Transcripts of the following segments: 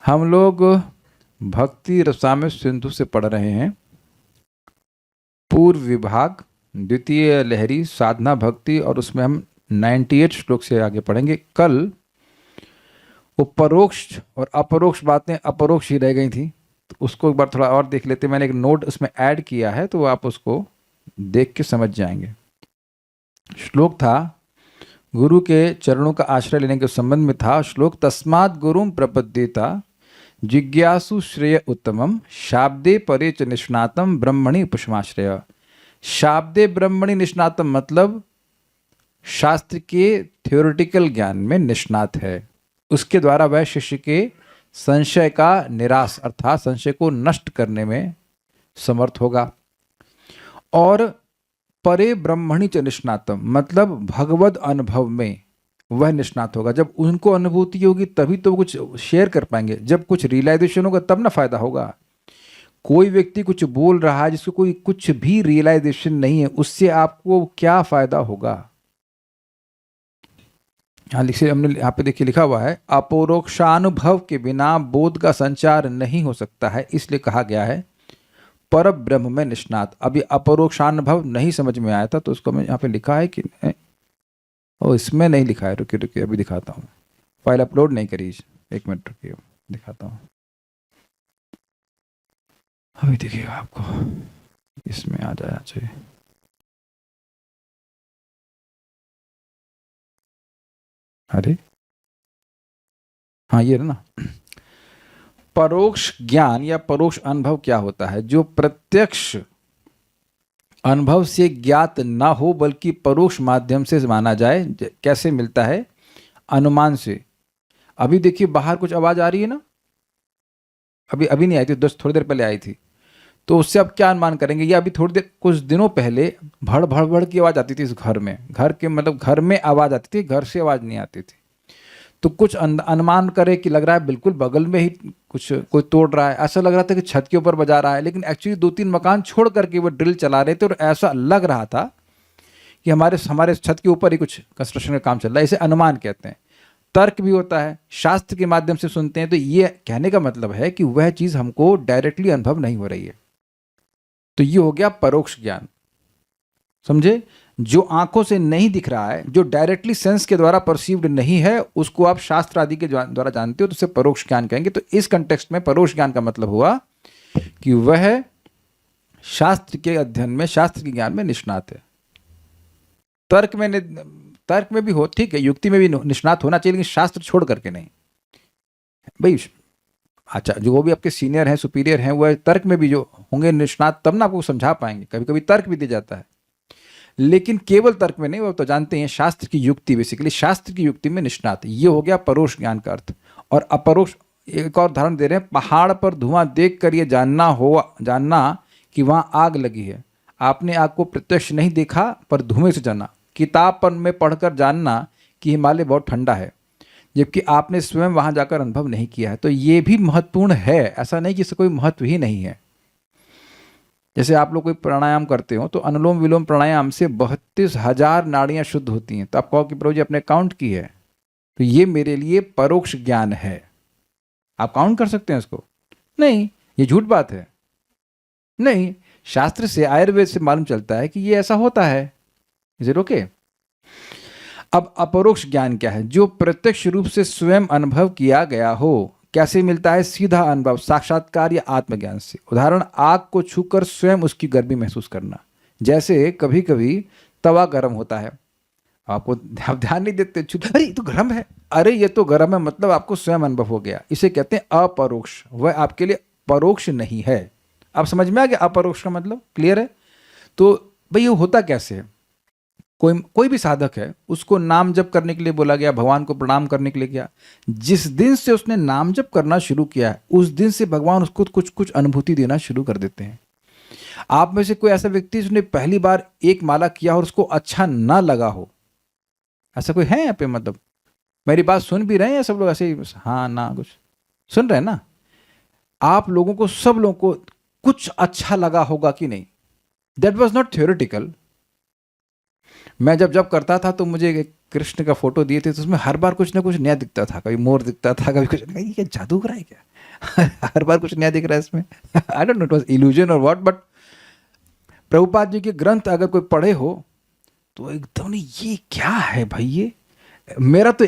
हम लोग भक्ति रसायन सिंधु से पढ़ रहे हैं। पूर्व विभाग द्वितीय लहरी साधना भक्ति, और उसमें हम 98 श्लोक से आगे पढ़ेंगे। कल वो परोक्ष और अपरोक्ष बातें अपरोक्ष ही रह गई थी, तो उसको एक बार थोड़ा और देख लेते। मैंने एक नोट उसमें ऐड किया है, तो आप उसको देख के समझ जाएंगे। श्लोक था, गुरु के चरणों का आश्रय लेने के संबंध में था श्लोक। तस्मात् गुरुम प्रपद्येता जिज्ञासु श्रेय उत्तमम शाब्दे परे च निष्णातम ब्रह्मणि उपशमाश्रय। शाब्दे ब्रह्मणि निष्णातम मतलब शास्त्र के थ्योरेटिकल ज्ञान में निष्णात है। उसके द्वारा वह शिष्य के संशय का निराश अर्थात संशय को नष्ट करने में समर्थ होगा। और परे ब्रह्मणि च निष्णातम मतलब भगवद अनुभव में वह निष्णात होगा। जब उनको अनुभूति होगी तभी तो वो कुछ शेयर कर पाएंगे। जब कुछ रियलाइजेशन होगा तब ना फायदा होगा। कोई व्यक्ति कुछ बोल रहा है जिसको कोई कुछ भी रियलाइजेशन नहीं है, उससे आपको क्या फायदा होगा। हमने यहाँ पे देखिए लिखा हुआ है, अपरोक्षानुभव के बिना बोध का संचार नहीं हो सकता है, इसलिए कहा गया है पर ब्रह्म में निष्णात। अभी अपरोक्षानुभव नहीं समझ में आया था तो उसको मैं यहाँ पे लिखा है कि इसमें नहीं लिखा है। रुकिए रुकिए अभी दिखाता हूँ। फाइल अपलोड नहीं करी, एक मिनट रुकिए दिखाता हूँ। अभी देखिएगा आपको इसमें आ जाना चाहिए। अरे हाँ ये ना, परोक्ष ज्ञान या परोक्ष अनुभव क्या होता है? जो प्रत्यक्ष अनुभव से ज्ञात ना हो बल्कि परोक्ष माध्यम से माना जाए। कैसे मिलता है? अनुमान से। अभी देखिए बाहर कुछ आवाज आ रही है ना, अभी नहीं आई थी, थोड़ी देर पहले आई थी। तो उससे आप क्या अनुमान करेंगे? या अभी थोड़ी देर कुछ दिनों पहले भड़ भड़ भड़ की आवाज आती थी इस घर में। घर के मतलब घर में आवाज आती थी, घर से आवाज नहीं आती थी। तो कुछ अनुमान करे कि लग रहा है बिल्कुल बगल में ही कुछ कोई तोड़ रहा है। ऐसा लग रहा था कि छत के ऊपर बजा रहा है, लेकिन एक्चुअली 2-3 मकान छोड़ करके वो ड्रिल चला रहे थे और ऐसा लग रहा था कि हमारे छत के ऊपर ही कुछ कंस्ट्रक्शन का काम चल रहा है। इसे अनुमान कहते हैं। तर्क भी होता है, शास्त्र के माध्यम से सुनते हैं। तो ये कहने का मतलब है कि वह चीज हमको डायरेक्टली अनुभव नहीं हो रही है। तो ये हो गया परोक्ष ज्ञान। समझे? जो आंखों से नहीं दिख रहा है, जो डायरेक्टली सेंस के द्वारा परसीव्ड नहीं है, उसको आप शास्त्र आदि के द्वारा जानते हो, तो उसे परोक्ष ज्ञान कहेंगे। तो इस कंटेक्स्ट में परोक्ष ज्ञान का मतलब हुआ कि वह शास्त्र के अध्ययन में, शास्त्र के ज्ञान में निष्णात है। तर्क में भी हो, ठीक है, युक्ति में भी निष्णात होना चाहिए, लेकिन शास्त्र छोड़ करके नहीं भाई। अच्छा, जो भी आपके सीनियर हैं, सुपीरियर हैं, वह तर्क में भी जो होंगे निष्णात, तब ना आपको समझा पाएंगे। कभी कभी तर्क भी दिया जाता है, लेकिन केवल तर्क में नहीं। वो तो जानते हैं शास्त्र की युक्ति, बेसिकली शास्त्र की युक्ति में निष्णात। ये हो गया परोक्ष ज्ञान का अर्थ। और अपरोक्ष, एक और उदाहरण दे रहे हैं। पहाड़ पर धुआं देख कर ये जानना कि वहां आग लगी है। आपने आग को प्रत्यक्ष नहीं देखा पर धुएं से जाना। किताब पर में पढ़कर जानना कि हिमालय बहुत ठंडा है, जबकि आपने स्वयं वहां जाकर अनुभव नहीं किया है। तो ये भी महत्वपूर्ण है, ऐसा नहीं कि इसका कोई महत्व ही नहीं है। जैसे आप लोग कोई प्राणायाम करते हो तो अनुलोम विलोम प्राणायाम से 32,000 नाड़ियां शुद्ध होती हैं। तो आप कहो कि प्रभु जी आपने काउंट की है, तो ये मेरे लिए परोक्ष ज्ञान है। आप काउंट कर सकते हैं इसको? नहीं, ये झूठ बात है। नहीं, शास्त्र से, आयुर्वेद से मालूम चलता है कि ये ऐसा होता है। Is it okay? अब अपरोक्ष ज्ञान क्या है? जो प्रत्यक्ष रूप से स्वयं अनुभव किया गया हो। कैसे मिलता है? सीधा अनुभव, साक्षात्कार या आत्मज्ञान से। उदाहरण, आग को छूकर स्वयं उसकी गर्मी महसूस करना। जैसे कभी कभी तवा गर्म होता है, आप ध्यान नहीं देते, अरे ये तो गर्म है, अरे ये तो गर्म है, मतलब आपको स्वयं अनुभव हो गया। इसे कहते हैं अपरोक्ष। वह आपके लिए परोक्ष नहीं है। आप समझ में आ गया अपरोक्ष का मतलब? क्लियर है? तो भाई ये होता कैसे है? कोई भी साधक है, उसको नाम जप करने के लिए बोला गया, भगवान को प्रणाम करने के लिए गया। जिस दिन से उसने नाम जप करना शुरू किया है, उस दिन से भगवान उसको कुछ कुछ अनुभूति देना शुरू कर देते हैं। आप में से कोई ऐसा व्यक्ति जिसने पहली बार एक माला किया और उसको अच्छा ना लगा हो? ऐसा कोई है यहाँ पे? मतलब मेरी बात सुन भी रहे हैं सब लोग? ऐसे ही हाँ ना कुछ सुन रहे हैं ना? आप लोगों को, सब लोगों को कुछ अच्छा लगा होगा कि नहीं? That was not theoretical. मैं जब करता था तो मुझे एक कृष्ण का फोटो दिए थे, तो उसमें हर बार कुछ ना कुछ नया दिखता था। कभी मोर दिखता था, कभी कुछ, ये क्या जादूगर है क्या? हर बार कुछ नया दिख रहा है इसमें। I don't know it was illusion और व्हाट, बट प्रभुपाद जी के ग्रंथ अगर कोई पढ़े हो तो एकदम नहीं, ये क्या है भाई, ये मेरा तो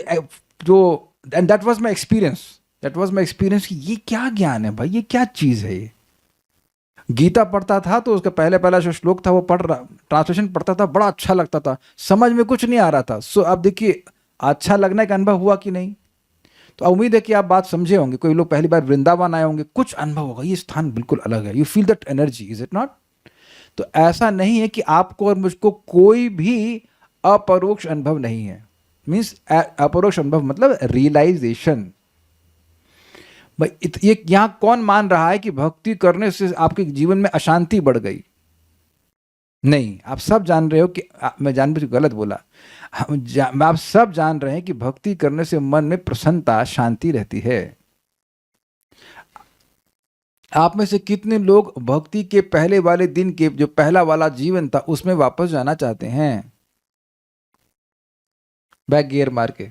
जो, and that was my experience, that was my experience कि ये क्या ज्ञान है भाई, ये क्या चीज़ है ये। गीता पढ़ता था तो उसका पहले पहला जो श्लोक था वो पढ़ रहा, ट्रांसलेशन पढ़ता था, बड़ा अच्छा लगता था, समझ में कुछ नहीं आ रहा था। सो अब देखिए अच्छा लगने का अनुभव हुआ कि नहीं। तो उम्मीद है कि आप बात समझे होंगे। कोई लोग पहली बार वृंदावन आए होंगे, कुछ अनुभव होगा, ये स्थान बिल्कुल अलग है, you feel that energy, is it not. तो ऐसा नहीं है कि आपको और मुझको कोई भी अपरोक्ष अनुभव नहीं है। मीन्स अपरोक्ष अनुभव मतलब रियलाइजेशन। भाई ये यहां कौन मान रहा है कि भक्ति करने से आपके जीवन में अशांति बढ़ गई? नहीं, आप सब जान रहे हो कि मैं जानबूझ के गलत बोला, आप सब जान रहे हैं कि भक्ति करने से मन में प्रसन्नता, शांति रहती है। आप में से कितने लोग भक्ति के पहले वाले दिन के जो पहला वाला जीवन था उसमें वापस जाना चाहते हैं, बैक गियर मार के?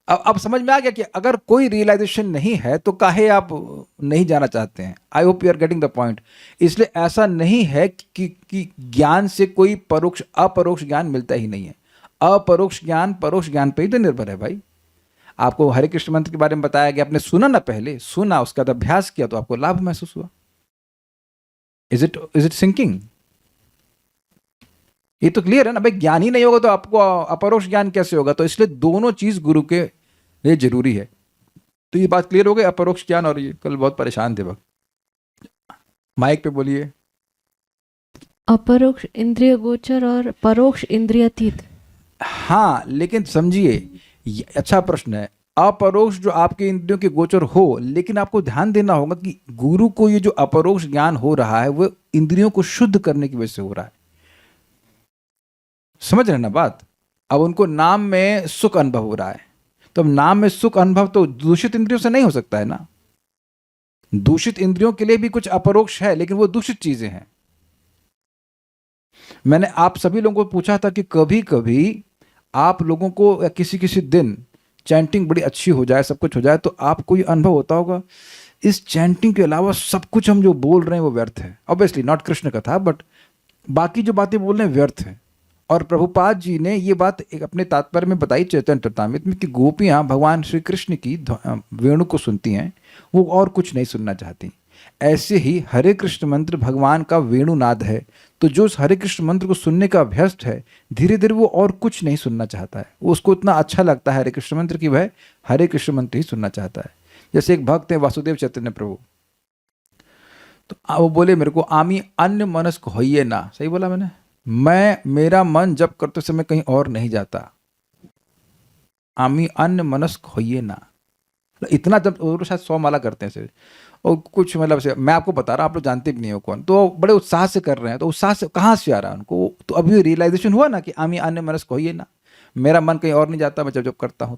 अब समझ में आ गया कि अगर कोई रियलाइजेशन नहीं है तो काहे आप नहीं जाना चाहते हैं। I hope you are getting the point. इसलिए ऐसा नहीं है कि ज्ञान से कोई परोक्ष अपरोक्ष ज्ञान मिलता ही नहीं है। अपरोक्ष ज्ञान परोक्ष ज्ञान पे ही तो निर्भर है भाई। आपको हरे कृष्ण मंत्र के बारे में बताया गया, आपने सुना ना, पहले सुना, उसका बाद अभ्यास किया तो आपको लाभ महसूस हुआ। Is it sinking? ये तो क्लियर है ना भाई। ज्ञान ही नहीं होगा तो आपको अपरोक्ष ज्ञान कैसे होगा? तो इसलिए दोनों चीज गुरु के लिए जरूरी है। तो ये बात क्लियर हो गई, अपरोक्ष ज्ञान और ये। कल बहुत परेशान थे वक्त। माइक पे बोलिए। अपरोक्ष इंद्रिय गोचर और परोक्ष इंद्रियातीत। हाँ, लेकिन समझिए, अच्छा प्रश्न है। अपरोक्ष जो आपके इंद्रियों के गोचर हो, लेकिन आपको ध्यान देना होगा कि गुरु को ये जो अपरोक्ष ज्ञान हो रहा है वो इंद्रियों को शुद्ध करने की वजह से हो रहा है। समझ रहे ना बात? अब उनको नाम में सुख अनुभव हो रहा है, तो अब नाम में सुख अनुभव तो दूषित इंद्रियों से नहीं हो सकता है ना। दूषित इंद्रियों के लिए भी कुछ अपरोक्ष है, लेकिन वो दूषित चीजें हैं। मैंने आप सभी लोगों को पूछा था कि कभी कभी आप लोगों को किसी किसी दिन चैंटिंग बड़ी अच्छी हो जाए, सब कुछ हो जाए, तो आपको ये अनुभव होता होगा इस चैंटिंग के अलावा सब कुछ हम जो बोल रहे हैं वो व्यर्थ है। ऑब्वियसली नॉट कृष्ण का था, बट बाकी जो बातें बोल रहे हैं व्यर्थ है। और प्रभुपाद जी ने ये बात एक अपने तात्पर्य में बताई चैतन्य चरितामृत में कि गोपियां भगवान श्री कृष्ण की वेणु को सुनती हैं, वो और कुछ नहीं सुनना चाहती। ऐसे ही हरे कृष्ण मंत्र भगवान का वेणुनाद है, तो जो उस हरे कृष्ण मंत्र को सुनने का अभ्यस्त है, धीरे धीरे वो और कुछ नहीं सुनना चाहता है। वो उसको इतना अच्छा लगता है हरे कृष्ण मंत्र की वह हरे कृष्ण मंत्र ही सुनना चाहता है। जैसे एक भक्त है वासुदेव चैतन्य प्रभु, तो वो बोले मेरे को आमी अन्य मनस्क होइए ना। सही बोला मैंने? मेरा मन जब करते समय कहीं और नहीं जाता। आमी अन्य मनस्क होइए ना, इतना जब और शायद 100 माला करते हैं सिर्फ, और कुछ मतलब से मैं आपको बता रहा हूँ, आप लोग जानते भी नहीं हो कौन, तो बड़े उत्साह से कर रहे हैं। तो उत्साह से कहाँ से आ रहा है उनको? तो अभी रियलाइजेशन हुआ ना कि आमी अन्य मनस्क होइए ना, मेरा मन कहीं और नहीं जाता मैं जब जब करता हूँ।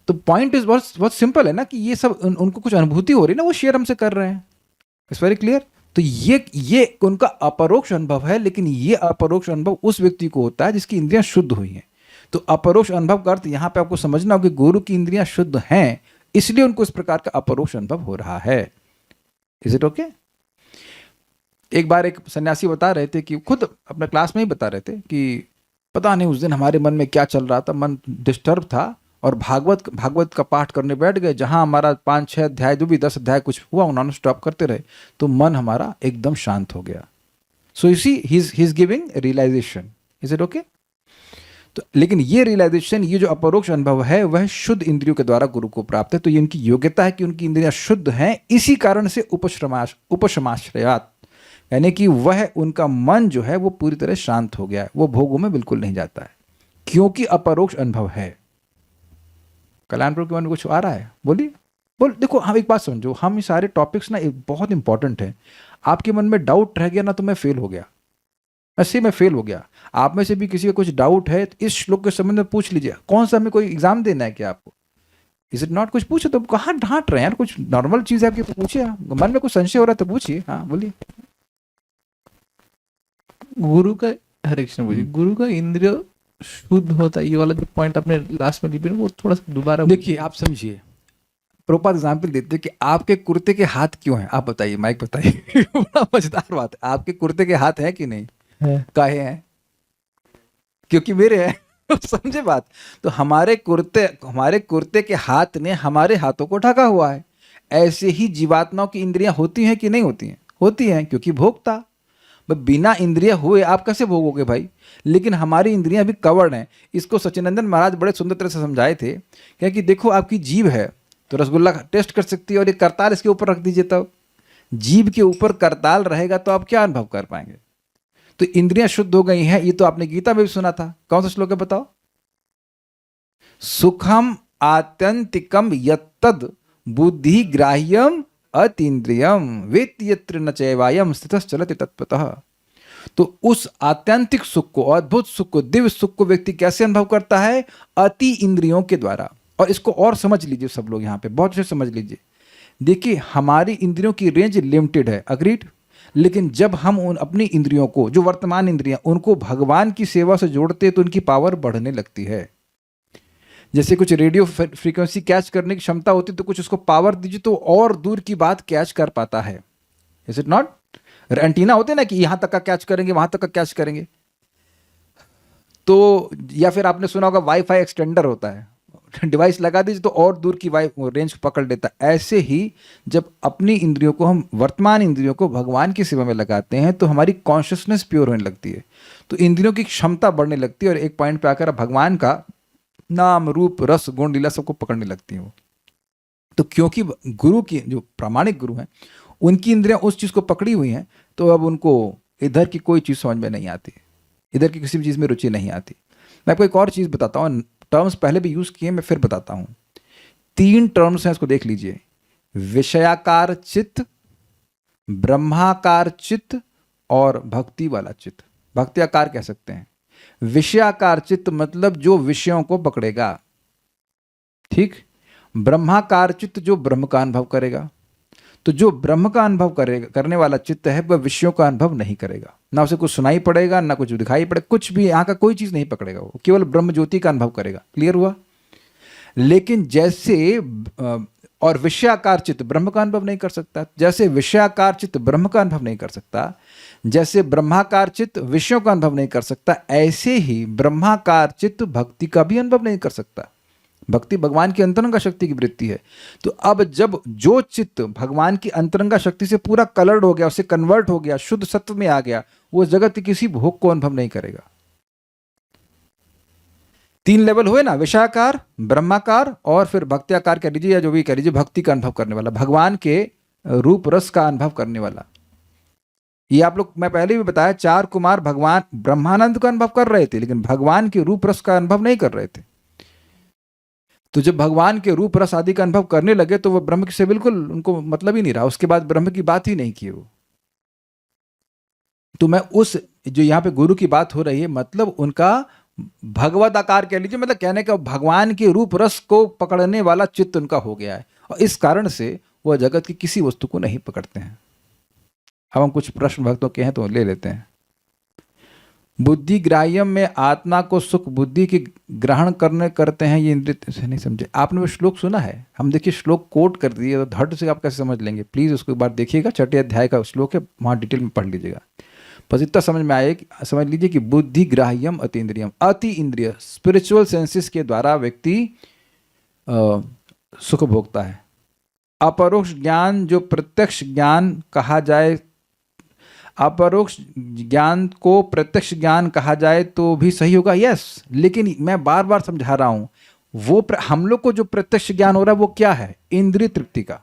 तो पॉइंट इज बहुत सिंपल है ना कि ये सब उनको कुछ अनुभूति हो रही है ना, वो शेयर हमसे कर रहे हैं। It's very clear. तो ये उनका अपरोक्ष अनुभव है, लेकिन ये अपरोक्ष अनुभव उस व्यक्ति को होता है जिसकी इंद्रियां शुद्ध हुई हैं। तो अपरोक्ष अनुभव का अर्थ यहां पे आपको समझना होगा कि गुरु की इंद्रियां शुद्ध हैं, इसलिए उनको इस प्रकार का अपरोक्ष अनुभव हो रहा है। Is it okay? एक बार एक सन्यासी बता रहे थे कि खुद अपने क्लास में ही बता रहे थे कि पता नहीं उस दिन हमारे मन में क्या चल रहा था, मन डिस्टर्ब था, और भागवत का पाठ करने बैठ गए। जहां हमारा 5-6 अध्याय, जो भी 10 अध्याय कुछ हुआ, उन्होंने स्टॉप करते रहे, तो मन हमारा एकदम शांत हो गया। So you see he is giving realization. Is it okay? तो लेकिन ये रियलाइजेशन, ये जो अपरोक्ष अनुभव है, वह शुद्ध इंद्रियों के द्वारा गुरु को प्राप्त है। तो ये उनकी योग्यता है कि उनकी इंद्रियां शुद्ध हैं, इसी कारण से उपशमाश्रयात, यानी कि वह उनका मन जो है वो पूरी तरह शांत हो गया है, वो भोगों में बिल्कुल नहीं जाता है, क्योंकि अपरोक्ष अनुभव है। कल्याण प्रभु के मन में कुछ आ रहा है? बोलिए। देखो, हम एक बात समझो, हम ये सारे टॉपिक्स ना बहुत इंपॉर्टेंट हैं। आपके मन में डाउट रह गया ना तो मैं फेल हो गया, ऐसे मैं फेल हो गया। आप में से भी किसी का कुछ डाउट है तो इस श्लोक के संबंध में पूछ लीजिए। कौन सा हमें कोई एग्जाम देना है क्या आपको? Is it not? कुछ पूछे तो कहाँ ढांट रहे हैं यार, कुछ नॉर्मल चीज है आपकी, पूछिए। मन में कुछ संशय हो रहा है तो पूछिए। हाँ बोलिए। गुरु का, हरे कृष्ण बोलिए, गुरु का इंद्रिय शुद्ध होता है, ये वाला जो पॉइंट आपने लास्ट में लिखी वो थोड़ा सा दोबारा देखिए। आप समझिए, प्रभुपाद एग्जाम्पल देते हैं कि आपके कुर्ते के हाथ क्यों हैं, आप बताइए, माइक बताइए। बड़ा मजेदार बात है, आपके कुर्ते के हाथ हैं कि नहीं, है। काहे हैं, क्योंकि मेरे हैं। समझे बात। तो हमारे कुर्ते के हाथ ने हमारे हाथों को ढका हुआ है। ऐसे ही जीवात्माओं की इंद्रियां होती हैं कि नहीं होती हैं, होती हैं, क्योंकि भोगता। बिना इंद्रिया हुए आप कैसे भोगोगे भाई। लेकिन हमारी इंद्रियां अभी कवर्ड हैं। इसको सचिनंदन महाराज बड़े सुंदर तरह से समझाए थे, कि देखो आपकी जीभ है तो रसगुल्ला टेस्ट कर सकती है, और ये करताल इसके ऊपर रख दीजिए, तब जीभ के ऊपर करताल रहेगा तो आप क्या अनुभव कर पाएंगे। तो इंद्रियां शुद्ध हो गई हैं, ये तो आपने गीता में भी सुना था। कौन सा श्लोक है बताओ। सुखम आत्यंतिकम यत्तद बुद्धि ग्राह्यम अतीन्द्रियम वेत्ति यत्र न चैवायम स्थितश्चलति तत्पतः। तो उस आत्यंतिक सुख को, अद्भुत सुख को, दिव्य सुख को व्यक्ति कैसे अनुभव करता है, अति इंद्रियों के द्वारा। और इसको और समझ लीजिए सब लोग यहाँ पे, बहुत अच्छे समझ लीजिए। देखिए हमारी इंद्रियों की रेंज लिमिटेड है, अग्रीड। लेकिन जब हम उन अपनी इंद्रियों को, जो वर्तमान इंद्रियां, उनको भगवान की सेवा से जोड़ते हैं तो उनकी पावर बढ़ने लगती है। जैसे कुछ रेडियो फ्रीक्वेंसी कैच करने की क्षमता होती है, तो कुछ उसको पावर दीजिए तो और दूर की बात कैच कर पाता है। Is it not. एंटीना होते हैं ना कि यहां तक का कैच करेंगे, वहां तक का कैच करेंगे। तो या फिर आपने सुना होगा वाईफाई एक्सटेंडर होता है, डिवाइस लगा दीजिए तो और दूर की रेंज पकड़ लेता है। ऐसे ही जब अपनी इंद्रियों को, हम वर्तमान इंद्रियों को भगवान की सेवा में लगाते हैं तो हमारी कॉन्शियसनेस प्योर होने लगती है, तो इंद्रियों की क्षमता बढ़ने लगती है, और एक पॉइंट पे आकर भगवान का नाम, रूप, रस, गुण, लीला सबको पकड़ने लगती है वो। तो क्योंकि गुरु की, जो प्रामाणिक गुरु हैं, उनकी इंद्रियां उस चीज को पकड़ी हुई हैं, तो अब उनको इधर की कोई चीज समझ में नहीं आती, इधर की किसी भी चीज में रुचि नहीं आती। मैं आपको एक और चीज बताता हूँ, टर्म्स पहले भी यूज किए, मैं फिर बताता हूँ। 3 टर्म्स हैं, इसको देख लीजिए। विषयाकार चित्त, ब्रह्माकार चित्त और भक्ति वाला चित्त। भक्ति आकार कह सकते हैं। विषयाकार चित्त मतलब जो विषयों को पकड़ेगा, ठीक। ब्रह्माकार चित्त जो ब्रह्म का अनुभव करेगा। तो जो ब्रह्म का अनुभव करेगा, करने वाला चित्त है, वह विषयों का अनुभव नहीं करेगा। ना उसे कुछ सुनाई पड़ेगा, ना कुछ दिखाई पड़ेगा, कुछ भी यहाँ का कोई चीज नहीं पकड़ेगा, वो केवल ब्रह्म ज्योति का अनुभव करेगा। क्लियर हुआ। लेकिन जैसे और विषयाकार चित्त ब्रह्म का अनुभव नहीं कर सकता, जैसे विषयाकार चित्त ब्रह्म का अनुभव नहीं कर सकता, जैसे ब्रह्माकार चित्त विषयों का अनुभव नहीं कर सकता, ऐसे ही ब्रह्माकार चित्त भक्ति का भी अनुभव नहीं कर सकता। भक्ति भगवान की अंतरंगा शक्ति की वृत्ति है। तो अब जब जो चित्त भगवान की अंतरंगा शक्ति से पूरा कलर्ड हो गया, उससे कन्वर्ट हो गया, शुद्ध सत्व में आ गया, वो जगत के किसी भोग को अनुभव नहीं करेगा। 3 लेवल हुए ना, विषयाकार, ब्रह्माकार और फिर भक्त्याकार कह लीजिए, या जो भी कह लीजिए, भक्ति का अनुभव करने वाला, भगवान के रूप रस का अनुभव करने वाला। ये आप लोग, मैं पहले भी बताया, 4 कुमार भगवान ब्रह्मानंद का अनुभव कर रहे थे, लेकिन भगवान के रूप रस का अनुभव नहीं कर रहे थे। तो जब भगवान के रूप रस आदि का अनुभव करने लगे तो वह ब्रह्म से बिल्कुल उनको मतलब ही नहीं रहा, उसके बाद ब्रह्म की बात ही नहीं की वो। तो मैं उस, जो यहाँ पे गुरु की बात हो रही है, मतलब उनका भगवत आकार कह लीजिए, मतलब कहने का भगवान के रूप रस को पकड़ने वाला चित्त उनका हो गया है, और इस कारण से वह जगत की किसी वस्तु को नहीं पकड़ते हैं। अब हम कुछ प्रश्न भक्तों के हैं तो ले लेते हैं। बुद्धि ग्राह्यम में आत्मा को सुख बुद्धि की ग्रहण करते हैं, ये इंद्रिय से नहीं समझे। आपने वो श्लोक सुना है? हम देखिए श्लोक कोट कर दिए तो धड़ से आप कैसे समझ लेंगे। प्लीज उसको एक बार देखिएगा, 6ठे अध्याय का श्लोक है, वहां डिटेल में पढ़ लीजिएगा, बस इतना समझ में आए, समझ लीजिए कि बुद्धि ग्राह्यम अति इंद्रियम, अति इंद्रिय स्पिरिचुअल सेंसेस के द्वारा व्यक्ति सुख भोगता है। अपरोक्ष ज्ञान जो प्रत्यक्ष ज्ञान कहा जाए, अपरोक्ष ज्ञान को प्रत्यक्ष ज्ञान कहा जाए तो भी सही होगा, यस। लेकिन मैं बार बार समझा रहा हूं, वो हम लोग को जो प्रत्यक्ष ज्ञान हो रहा है वो क्या है? इंद्रिय तृप्ति का।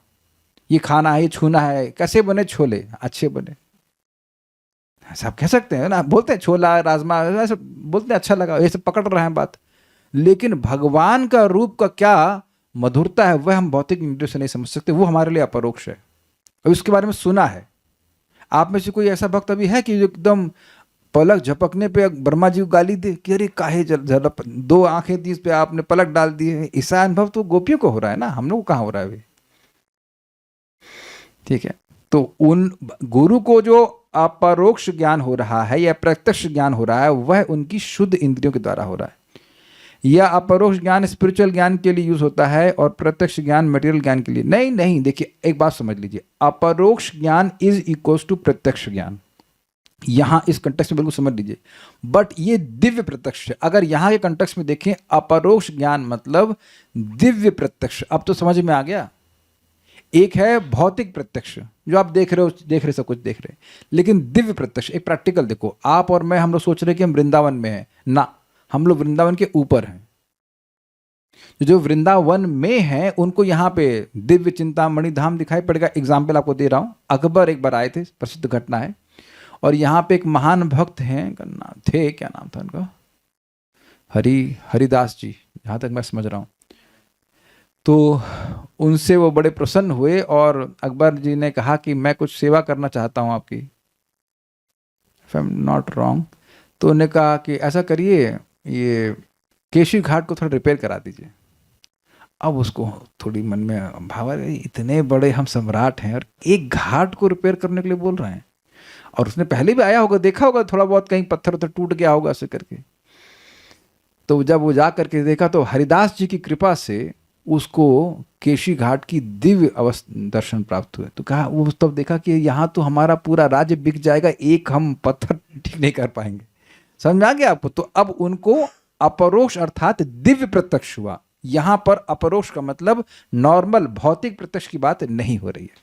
ये खाना है, ये छूना है, कैसे बने छोले, अच्छे बने, ऐसा आप कह सकते हैं ना, बोलते हैं छोला राजमा, ऐसे बोलते हैं अच्छा लगा, ये सब पकड़ रहे हैं बात। लेकिन भगवान का रूप का क्या मधुरता है, वह हम भौतिक इंद्रियों से नहीं समझ सकते, वो हमारे लिए अपरोक्ष है। और उसके बारे में सुना है। आप में से कोई ऐसा भक्त अभी है कि जो एकदम पलक झपकने पे ब्रह्मा जी को गाली दे कि अरे काहे झलक, 2 आंखें दी इस पे आपने पलक डाल दी है? ऐसा अनुभव तो गोपियों को हो रहा है ना, हम लोग को कहाँ हो रहा है अभी? ठीक है। तो उन गुरु को जो अपरोक्ष ज्ञान हो रहा है या प्रत्यक्ष ज्ञान हो रहा है, वह उनकी शुद्ध इंद्रियों के द्वारा हो रहा है। या अपरोक्ष ज्ञान स्पिरिचुअल ज्ञान के लिए यूज होता है और प्रत्यक्ष ज्ञान मटेरियल ज्ञान के लिए? नहीं नहीं, देखिए एक बात समझ लीजिए, अपरोक्ष ज्ञान इज इक्वल्स टू प्रत्यक्ष ज्ञान, यहां इस कंटेक्स्ट में बिल्कुल समझ लीजिए। बट ये दिव्य प्रत्यक्ष है। अगर यहां के कंटेक्स्ट में देखें, अपरोक्ष ज्ञान मतलब दिव्य प्रत्यक्ष। अब तो समझ में आ गया। एक है भौतिक प्रत्यक्ष जो आप देख रहे सब कुछ देख रहे हैं, लेकिन दिव्य प्रत्यक्ष एक प्रैक्टिकल। देखो आप और मैं, हम लोग सोच रहे हैं कि हम वृंदावन में हैं ना, हम लोग वृंदावन के ऊपर हैं। जो वृंदावन में हैं उनको यहाँ पे दिव्य चिंतामणि धाम दिखाई पड़ेगा। एग्जाम्पल आपको दे रहा हूँ, अकबर एक बार आए थे, प्रसिद्ध घटना है। और यहाँ पे एक महान भक्त हैं, क्या नाम था उनका, हरिदास जी, जहाँ तक मैं समझ रहा हूँ। तो उनसे वो बड़े प्रसन्न हुए और अकबर जी ने कहा कि मैं कुछ सेवा करना चाहता हूँ आपकी, if I am not wrong. तो उन्होंने कहा कि ऐसा करिए, ये केशी घाट को थोड़ा रिपेयर करा दीजिए। अब उसको थोड़ी मन में भावा, इतने बड़े हम सम्राट हैं और एक घाट को रिपेयर करने के लिए बोल रहे हैं। और उसने पहले भी आया होगा, देखा होगा थोड़ा बहुत, कहीं पत्थर उत्थर टूट गया होगा ऐसे करके। तो जब वो जा करके देखा तो हरिदास जी की कृपा से उसको केशी घाट की दिव्य दर्शन प्राप्त हुए। तो कहा, वो तब देखा कि यहाँ तो हमारा पूरा राज्य बिक जाएगा, एक हम पत्थर ठीक नहीं कर पाएंगे। समझ में आ गया आपको? तो अब उनको अपरोक्ष अर्थात दिव्य प्रत्यक्ष हुआ। यहां पर अपरोक्ष का मतलब नॉर्मल भौतिक प्रत्यक्ष की बात नहीं हो रही है।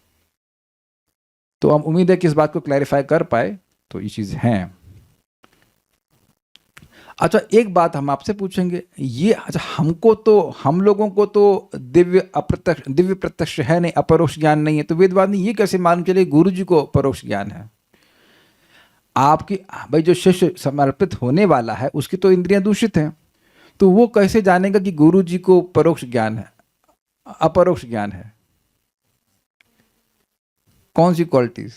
तो हम उम्मीद है कि इस बात को क्लैरिफाई कर पाए। तो ये चीज है। अच्छा, एक बात हम आपसे पूछेंगे, ये अच्छा, हम लोगों को तो दिव्य प्रत्यक्ष है नहीं, अपरोक्ष ज्ञान नहीं है। तो वेदवाद में ये कैसे मालूम चले गुरु जी को परोक्ष ज्ञान है? आपकी भाई जो शिष्य समर्पित होने वाला है उसकी तो इंद्रियां दूषित हैं, तो वो कैसे जानेगा कि गुरु जी को परोक्ष ज्ञान है, अपरोक्ष ज्ञान है? कौन सी क्वालिटीज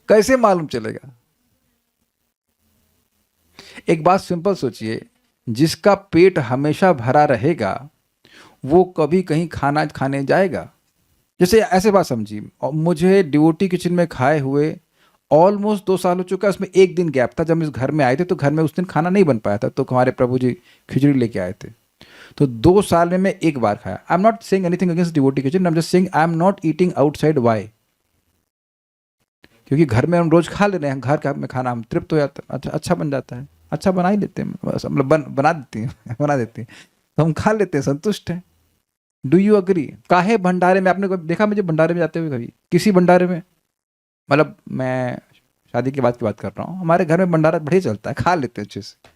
कैसे मालूम चलेगा? एक बात सिंपल सोचिए, जिसका पेट हमेशा भरा रहेगा वो कभी कहीं खाना खाने जाएगा? जैसे ऐसे बात समझिए, और मुझे डिवोटी किचन में खाए हुए ऑलमोस्ट 2 साल हो चुका है। उसमें एक दिन गैप था, जब हम इस घर में आए थे तो घर में उस दिन खाना नहीं बन पाया था, तो हमारे प्रभु जी खिचड़ी लेके आए थे। तो 2 साल में मैं एक बार खाया। आई am not saying anything against devotee kitchen, I am just saying I am not eating outside. Why? क्योंकि घर में हम रोज खा ले रहे हैं, घर का में खाना हम तृप्त हो जाता है, अच्छा बन जाता है, अच्छा बना ही लेते हैं, मतलब बना देती हैं बना देती हैं, तो हम खा लेते हैं, संतुष्ट हैं। Do you agree? काहे भंडारे में आपने देखा मुझे भंडारे में जाते हुए कभी? किसी भंडारे में, मतलब मैं शादी के बाद की बात कर रहा हूँ, हमारे घर में भंडारा बढ़िया चलता है, खा लेते हैं अच्छे से।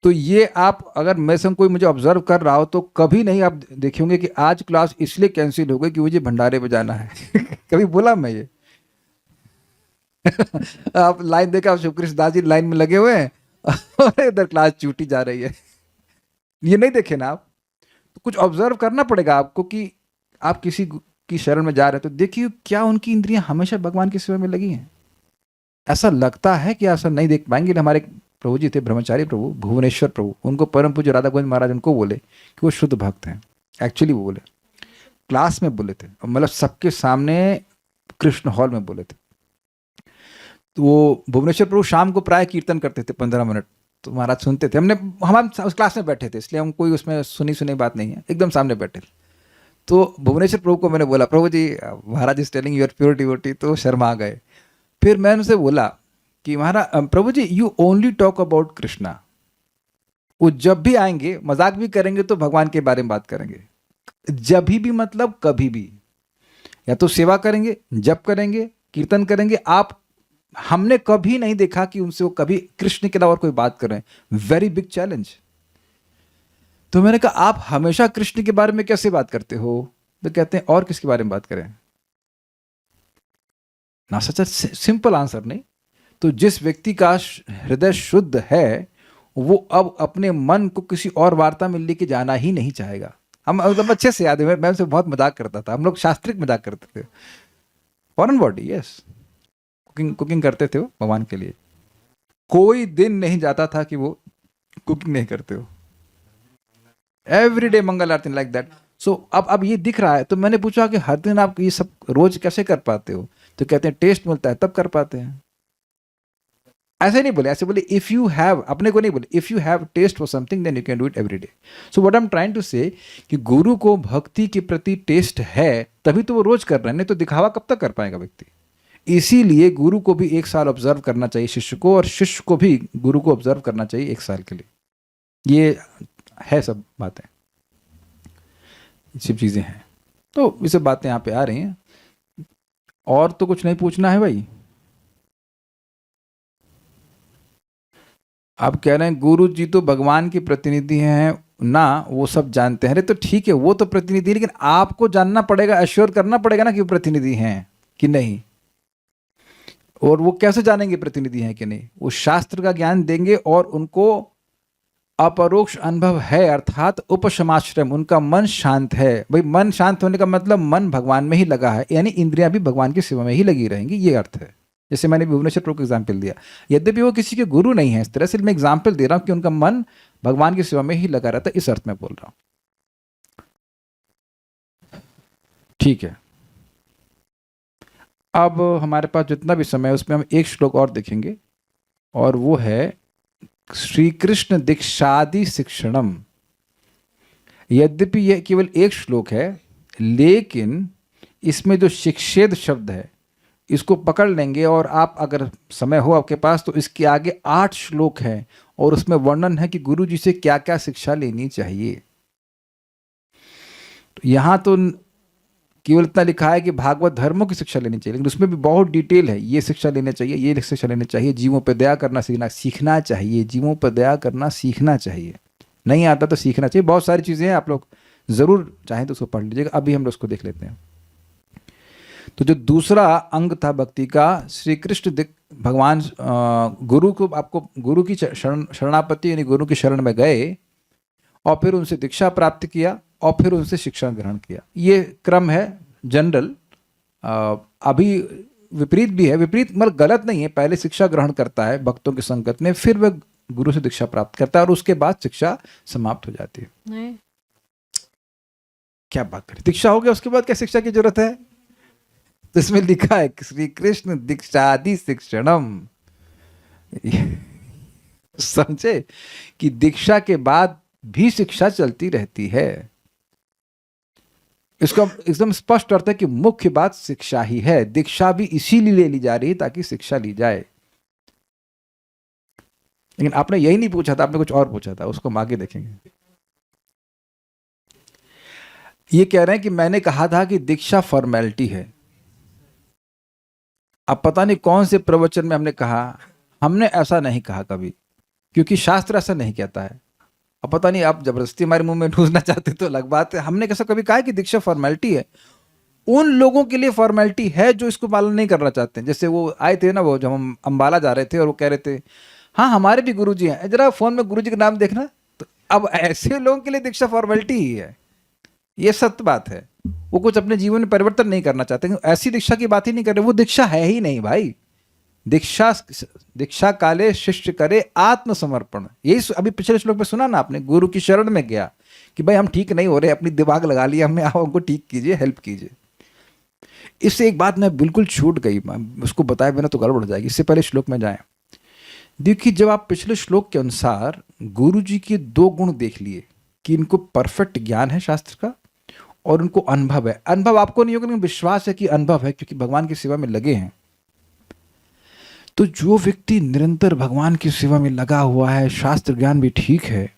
तो ये आप अगर मैं से कोई मुझे ऑब्जर्व कर रहा हो तो कभी नहीं आप देखेंगे कि आज क्लास इसलिए कैंसिल हो गई कि मुझे भंडारे में जाना है कभी बोला मैं ये? आप लाइन देखा, शिवकृष्ण दास जी लाइन में लगे हुए हैं और इधर क्लास छूटी जा रही है, ये नहीं देखे ना आप? तो कुछ ऑब्जर्व करना पड़ेगा आपको कि आप किसी की शरण में जा रहे हैं तो देखिए क्या उनकी इंद्रियां हमेशा भगवान की सेवा में लगी हैं। ऐसा लगता है कि ऐसा नहीं देख पाएंगे। हमारे प्रभु जी थे, ब्रह्मचारी प्रभु, भुवनेश्वर प्रभु, उनको परम पूज्य राधा गोविंद महाराज उनको बोले कि वो शुद्ध भक्त हैं। एक्चुअली वो बोले, क्लास में बोले थे, मतलब सबके सामने कृष्ण हॉल में बोले थे। तो वो भुवनेश्वर प्रभु शाम को प्राय कीर्तन करते थे 15 मिनट, तो महाराज सुनते थे। हम उस क्लास में बैठे थे, इसलिए हम कोई उसमें सुनी बात नहीं है, एकदम सामने बैठे थे। तो भुवनेश्वर प्रभु को मैंने बोला, Prabhu ji Maharaj is telling you are pure devotee, तो शर्मा आ गए। फिर मैंने उनसे बोला कि Maharaj Prabhu ji you only talk about Krishna. वो जब भी आएंगे मजाक भी करेंगे तो भगवान के बारे में बात करेंगे, जब भी मतलब कभी भी, या तो सेवा करेंगे, जप करेंगे, कीर्तन करेंगे। आप हमने कभी नहीं देखा कि उनसे वो कभी कृष्ण के अलावा कोई बात कर रहे हैं। Very big challenge. तो मैंने कहा आप हमेशा कृष्ण के बारे में कैसे बात करते हो? तो कहते हैं और किसके बारे में बात करें ना? सच सिंपल आंसर नहीं। तो जिस व्यक्ति का हृदय शुद्ध है वो अब अपने मन को किसी और वार्ता में लेके जाना ही नहीं चाहेगा। हम एकदम अच्छे से याद है, मैं उनसे बहुत मजाक करता था, हम लोग शास्त्रिक मजाक करते थे। फॉरेन बॉडी, यस, कुकिंग करते थे वो भगवान के लिए। कोई दिन नहीं जाता था कि वो कुकिंग नहीं करते हो। Everyday Mangal Aarti like that. So अब ये दिख रहा है। तो मैंने पूछा कि हर दिन आप ये सब रोज कैसे कर पाते हो? तो कहते हैं टेस्ट मिलता है तब कर पाते हैं। ऐसे नहीं बोले, ऐसे बोले इफ यू हैव, अपने को नहीं बोले, if you have test for something then you can do it every day. So what I am trying to say कि गुरु को भक्ति के प्रति टेस्ट है तभी तो वो रोज कर रहे हैं, नहीं तो दिखावा कब तक कर पाएगा व्यक्ति। इसीलिए गुरु को भी 1 साल ऑब्जर्व करना चाहिए शिष्य को, और शिष्य को भी गुरु को ऑब्जर्व करना चाहिए 1 साल के लिए। ये है सब बातें, सब चीज़ें हैं। तो ये सब बातें यहाँ पे आ रही हैं। और तो कुछ नहीं पूछना है भाई। आप कह रहे हैं गुरु जी तो भगवान के प्रतिनिधि हैं ना, वो सब जानते हैं। अरे तो ठीक है, वो तो प्रतिनिधि है, लेकिन आपको जानना पड़ेगा, एश्योर करना पड़ेगा ना कि वो प्रतिनिधि हैं कि नहीं। और वो कैसे जानेंगे प्रतिनिधि हैं कि नहीं? वो शास्त्र का ज्ञान देंगे और उनको अपरोक्ष अनुभव है, अर्थात उपशमाश्रम, उनका मन शांत है। भाई मन शांत होने का मतलब मन भगवान में ही लगा है, यानी इंद्रियां भी भगवान की सेवा में ही लगी रहेंगी, ये अर्थ है। जैसे मैंने भुवनेश्वर प्रभु को एग्जाम्पल दिया, यद्यपि वो किसी के गुरु नहीं है, इस तरह से मैं एग्जाम्पल दे रहा हूं कि उनका मन भगवान की सेवा में ही लगा रहता है, इस अर्थ में बोल रहा हूं। ठीक है, अब हमारे पास जितना भी समय है उसमें हम एक श्लोक और देखेंगे, और वो है श्री कृष्ण दीक्षादि शिक्षणम। यद्यपि यह केवल एक श्लोक है, लेकिन इसमें जो शिक्षेद शब्द है इसको पकड़ लेंगे, और आप अगर समय हो आपके पास तो इसके आगे 8 श्लोक हैं और उसमें वर्णन है कि गुरु जी से क्या क्या शिक्षा लेनी चाहिए। तो यहाँ तो केवल इतना लिखा है कि भागवत धर्मों की शिक्षा लेनी चाहिए, लेकिन उसमें भी बहुत डिटेल है, ये शिक्षा लेना चाहिए, ये शिक्षा लेनी चाहिए, जीवों पर दया करना सीखना चाहिए, जीवों पर दया करना सीखना चाहिए। नहीं आता तो सीखना चाहिए, बहुत सारी चीज़ें हैं, आप लोग ज़रूर चाहें तो उसको पढ़ लीजिएगा। अभी हम लोग उसको देख लेते हैं। तो जो दूसरा अंग था भक्ति का, श्री कृष्ण भगवान गुरु को, आपको गुरु की शरणापति यानी गुरु की शरण में गए और फिर उनसे दीक्षा प्राप्त किया और फिर उनसे शिक्षा ग्रहण किया। ये क्रम है जनरल। अभी विपरीत भी है, विपरीत मतलब गलत नहीं है, पहले शिक्षा ग्रहण करता है भक्तों की संगत में, फिर वह गुरु से दीक्षा प्राप्त करता है और उसके बाद शिक्षा समाप्त हो जाती है। नहीं, क्या बात करें, दीक्षा हो गया उसके बाद क्या शिक्षा की जरूरत है? तो इसमें लिखा है श्री कृष्ण दीक्षादि शिक्षणम। समझे कि दीक्षा के बाद भी शिक्षा चलती रहती है। इसका एकदम स्पष्ट अर्थ है कि मुख्य बात शिक्षा ही है, दीक्षा भी इसीलिए ली जा रही है ताकि शिक्षा ली जाए। लेकिन आपने यही नहीं पूछा था, आपने कुछ और पूछा था, उसको हम आगे देखेंगे। ये कह रहे हैं कि मैंने कहा था कि दीक्षा फॉर्मेलिटी है। अब पता नहीं कौन से प्रवचन में हमने कहा, हमने ऐसा नहीं कहा कभी, क्योंकि शास्त्र ऐसा नहीं कहता है। अब पता नहीं आप जबरदस्ती हमारे मुंह में ढूंढना चाहते तो अलग बात है। हमने कैसा कभी कहा है कि दीक्षा फॉर्मेलिटी है? उन लोगों के लिए फॉर्मेलिटी है जो इसको पालन नहीं करना चाहते हैं। जैसे वो आए थे ना, वो जब हम अंबाला जा रहे थे और वो कह रहे थे हाँ हमारे भी गुरुजी हैं, जरा फोन में गुरुजी का नाम देखना। तो अब ऐसे लोगों के लिए दीक्षा फॉर्मेलिटी ही है, ये सत्य बात है। वो कुछ अपने जीवन में परिवर्तन नहीं करना चाहते, ऐसी दीक्षा की बात ही नहीं कर रहे। वो दीक्षा है ही नहीं भाई। दीक्षा काले शिष्य करे आत्मसमर्पण, यही अभी पिछले श्लोक में सुना ना आपने। गुरु की शरण में गया कि भाई हम ठीक नहीं हो रहे, अपनी दिमाग लगा लिया हमें, आप हमको ठीक कीजिए, हेल्प कीजिए। इससे एक बात मैं बिल्कुल छूट गई, उसको बताए बिना तो गड़बड़ हो जाएगी। इससे पहले श्लोक में जाएं। देखिए, जब आप पिछले श्लोक के अनुसार गुरु जी के 2 गुण देख लिए कि इनको परफेक्ट ज्ञान है शास्त्र का और उनको अनुभव है। अनुभव आपको नहीं होगा, लेकिन विश्वास है कि अनुभव है, क्योंकि भगवान की सेवा में लगे हैं। तो जो व्यक्ति निरंतर भगवान की सेवा में लगा हुआ है, शास्त्र ज्ञान भी ठीक है,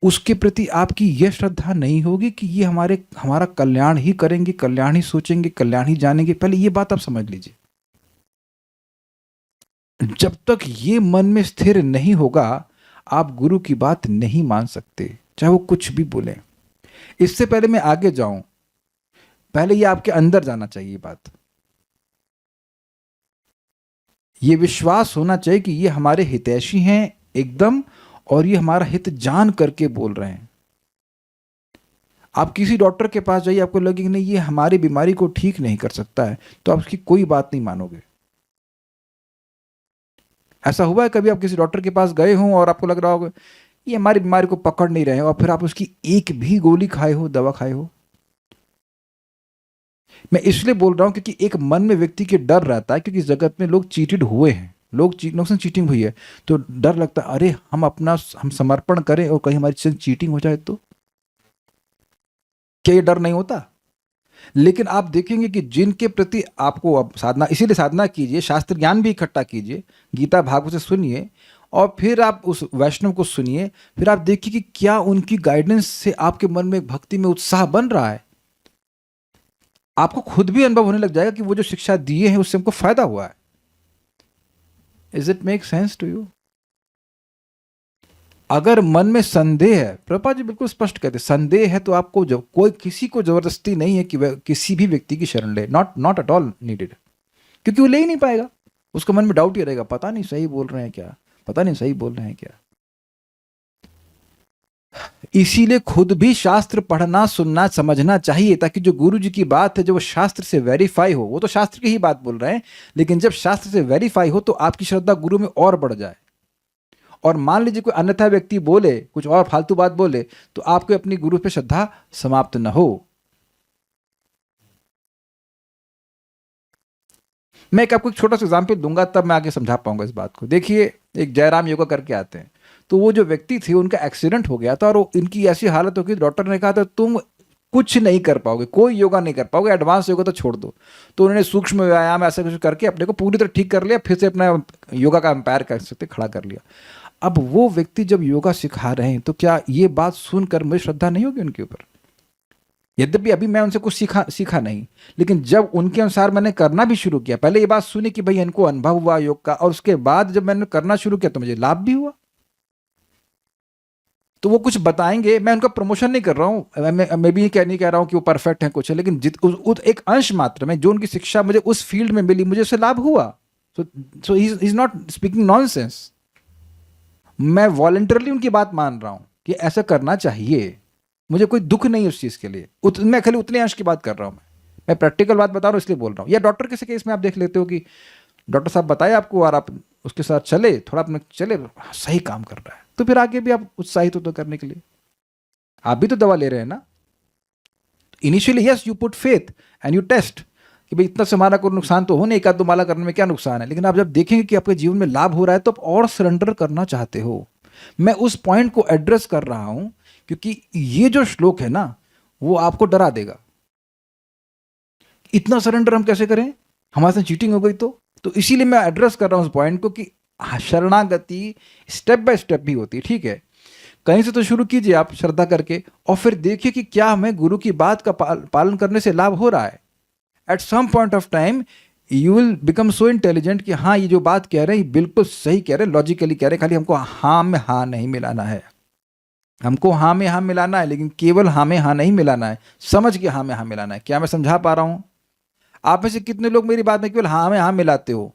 उसके प्रति आपकी यह श्रद्धा नहीं होगी कि ये हमारा कल्याण ही करेंगे, कल्याण ही सोचेंगे, कल्याण ही जानेंगे। पहले ये बात आप समझ लीजिए। जब तक ये मन में स्थिर नहीं होगा, आप गुरु की बात नहीं मान सकते, चाहे वो कुछ भी बोले। इससे पहले मैं आगे जाऊं, पहले ये आपके अंदर जाना चाहिए बात। ये विश्वास होना चाहिए कि ये हमारे हितैषी हैं एकदम, और ये हमारा हित जान करके बोल रहे हैं। आप किसी डॉक्टर के पास जाइए, आपको लगे कि नहीं ये हमारी बीमारी को ठीक नहीं कर सकता है, तो आप उसकी कोई बात नहीं मानोगे। ऐसा हुआ है कभी आप किसी डॉक्टर के पास गए हों और आपको लग रहा होगा ये हमारी बीमारी को पकड़ नहीं रहे हो, और फिर आप उसकी एक भी गोली खाए हो, दवा खाए हो? मैं इसलिए बोल रहा हूं क्योंकि एक मन में व्यक्ति के डर रहता है, क्योंकि जगत में लोग चीटेड हुए हैं, लोग से चीटिंग हुई है तो डर लगता है, अरे हम समर्पण करें और कहीं हमारी से चीटिंग हो जाए तो। क्या ये डर नहीं होता? लेकिन आप देखेंगे कि जिनके प्रति आपको अब साधना, इसीलिए साधना कीजिए, शास्त्र ज्ञान भी इकट्ठा कीजिए, गीता भागवत से सुनिए और फिर आप उस वैष्णव को सुनिए, फिर आप देखिए कि क्या उनकी गाइडेंस से आपके मन में भक्ति में उत्साह बन रहा है। आपको खुद भी अनुभव होने लग जाएगा कि वो जो शिक्षा दिए हैं उससे हमको फायदा हुआ है। Is it make sense to you? अगर मन में संदेह है, प्रभुपाद जी बिल्कुल स्पष्ट कहते हैं, संदेह है तो आपको जब कोई किसी को जबरदस्ती नहीं है कि वह किसी भी व्यक्ति की शरण ले, नॉट एट ऑल नीडेड, क्योंकि वो ले ही नहीं पाएगा। उसके मन में डाउट ही रहेगा, पता नहीं सही बोल रहे हैं क्या, पता नहीं सही बोल रहे हैं क्या। इसीलिए खुद भी शास्त्र पढ़ना, सुनना, समझना चाहिए, ताकि जो गुरु जी की बात है जो वो शास्त्र से वेरीफाई हो। वो तो शास्त्र की ही बात बोल रहे हैं, लेकिन जब शास्त्र से वेरीफाई हो तो आपकी श्रद्धा गुरु में और बढ़ जाए। और मान लीजिए कोई अन्यथा व्यक्ति बोले, कुछ और फालतू बात बोले, तो आपको अपनी गुरु पे श्रद्धा समाप्त न हो। मैं आपको एक छोटा सा एग्जाम्पल दूंगा, तब मैं आगे समझा पाऊंगा इस बात को। देखिए, एक जयराम योगा करके आते हैं, तो वो जो व्यक्ति थे उनका एक्सीडेंट हो गया था और इनकी ऐसी हालत हो गई, डॉक्टर ने कहा था तुम कुछ नहीं कर पाओगे, कोई योगा नहीं कर पाओगे, एडवांस योगा तो छोड़ दो। तो उन्होंने सूक्ष्म व्यायाम ऐसा कुछ करके अपने को पूरी तरह ठीक कर लिया, फिर से अपना योगा का एम्पायर कर सकते खड़ा कर लिया। अब वो व्यक्ति जब योगा सिखा रहे हैं तो क्या ये बात सुनकर मुझे श्रद्धा नहीं होगी उनके ऊपर? यद्यपि अभी मैं उनसे कुछ सीखा नहीं, लेकिन जब उनके अनुसार मैंने करना भी शुरू किया, पहले ये बात सुनी कि भाई इनको अनुभव हुआ योग का, और उसके बाद जब मैंने करना शुरू किया तो मुझे लाभ भी हुआ। तो वो कुछ बताएंगे, मैं उनका प्रमोशन नहीं कर रहा हूँ, मैं भी नहीं कह रहा हूँ कि वो परफेक्ट है कुछ है, लेकिन एक अंश मात्र में जो उनकी शिक्षा मुझे उस फील्ड में मिली, मुझे उससे लाभ हुआ। So he is not speaking nonsense. मैं वॉलंटरली उनकी बात मान रहा हूं कि ऐसा करना चाहिए, मुझे कोई दुख नहीं उस चीज के लिए। मैं खाली उतने अंश की बात कर रहा हूं, मैं प्रैक्टिकल बात बता रहा हूं इसलिए बोल रहा हूं। या डॉक्टर के केस में आप देख लेते हो कि डॉक्टर साहब बताए आपको और आप उसके साथ चले, थोड़ा अपने चले, सही काम कर रहा है, तो फिर आगे भी आप उत्साहित हो तो करने के लिए। आप भी तो दवा ले रहे हैं ना। Initially yes you put faith and you test कि भाई इतना से हमारा कोई नुकसान तो हो नहीं, एक आध दो माला करने में क्या नुकसान है। लेकिन आप जब देखेंगे कि आपके जीवन में लाभ हो रहा है तो आप और सरेंडर करना चाहते हो। मैं उस पॉइंट को एड्रेस कर रहा हूं क्योंकि ये जो श्लोक है ना वो आपको डरा देगा। इतना सरेंडर हम कैसे करें, हमारे साथ चीटिंग हो गई तो इसीलिए मैं एड्रेस कर रहा हूं उस पॉइंट को कि शरणागति स्टेप बाय स्टेप भी होती है। ठीक है, कहीं से तो शुरू कीजिए आप श्रद्धा करके, और फिर देखिए कि क्या हमें गुरु की बात का पालन करने से लाभ हो रहा है। At some point of time you will become so intelligent कि हाँ ये जो बात कह रहे हैं बिल्कुल सही कह रहे हैं, लॉजिकली कह रहे हैं, खाली हमको हाँ में हाँ नहीं मिलाना है। हमको हाँ में हाँ मिलाना है, लेकिन केवल हाँ में हाँ नहीं मिलाना है, समझ के हाँ में हाँ मिलाना है। क्या मैं समझा पा रहा हूँ? आप में से कितने लोग मेरी बात में केवल हाँ में हाँ मिलाते हो?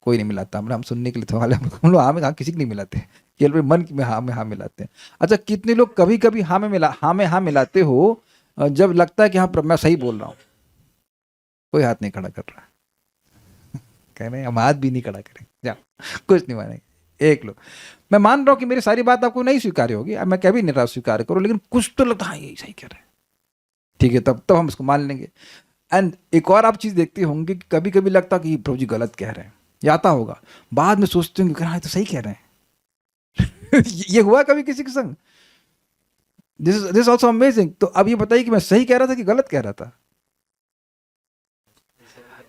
कोई नहीं मिलाता, हम सुनने के लिए तो वाले हम लोग हाँ में हाँ किसी को नहीं मिलाते, केवल मन में हाँ मिलाते हैं। अच्छा, कितने लोग कभी कभी हाँ में हाँ मिलाते हो जब लगता है कि हाँ मैं सही बोल रहा हूँ? कोई हाथ नहीं खड़ा कर रहा। कह रहे हैं हम हाथ भी नहीं खड़ा करें, जाओ कुछ नहीं मानेंगे। एक लोग, मैं मान रहा हूँ कि मेरी सारी बात आपको नहीं स्वीकार्य होगी, अब मैं कह भी नहीं रहा स्वीकार करो, लेकिन कुछ तो लगता है हाँ यही सही कह रहे हैं, ठीक है, तब हम इसको मान लेंगे। एंड एक और आप चीज देखते होंगे कि कभी कभी लगता कि प्रभु जी गलत कह रहे हैं, ये आता होगा, बाद में सोचते होंगे हाँ तो सही कह रहे हैं। ये हुआ कभी किसी के संग? This also amazing. तो अब ये बताइए कि मैं सही कह रहा था कि गलत कह रहा था?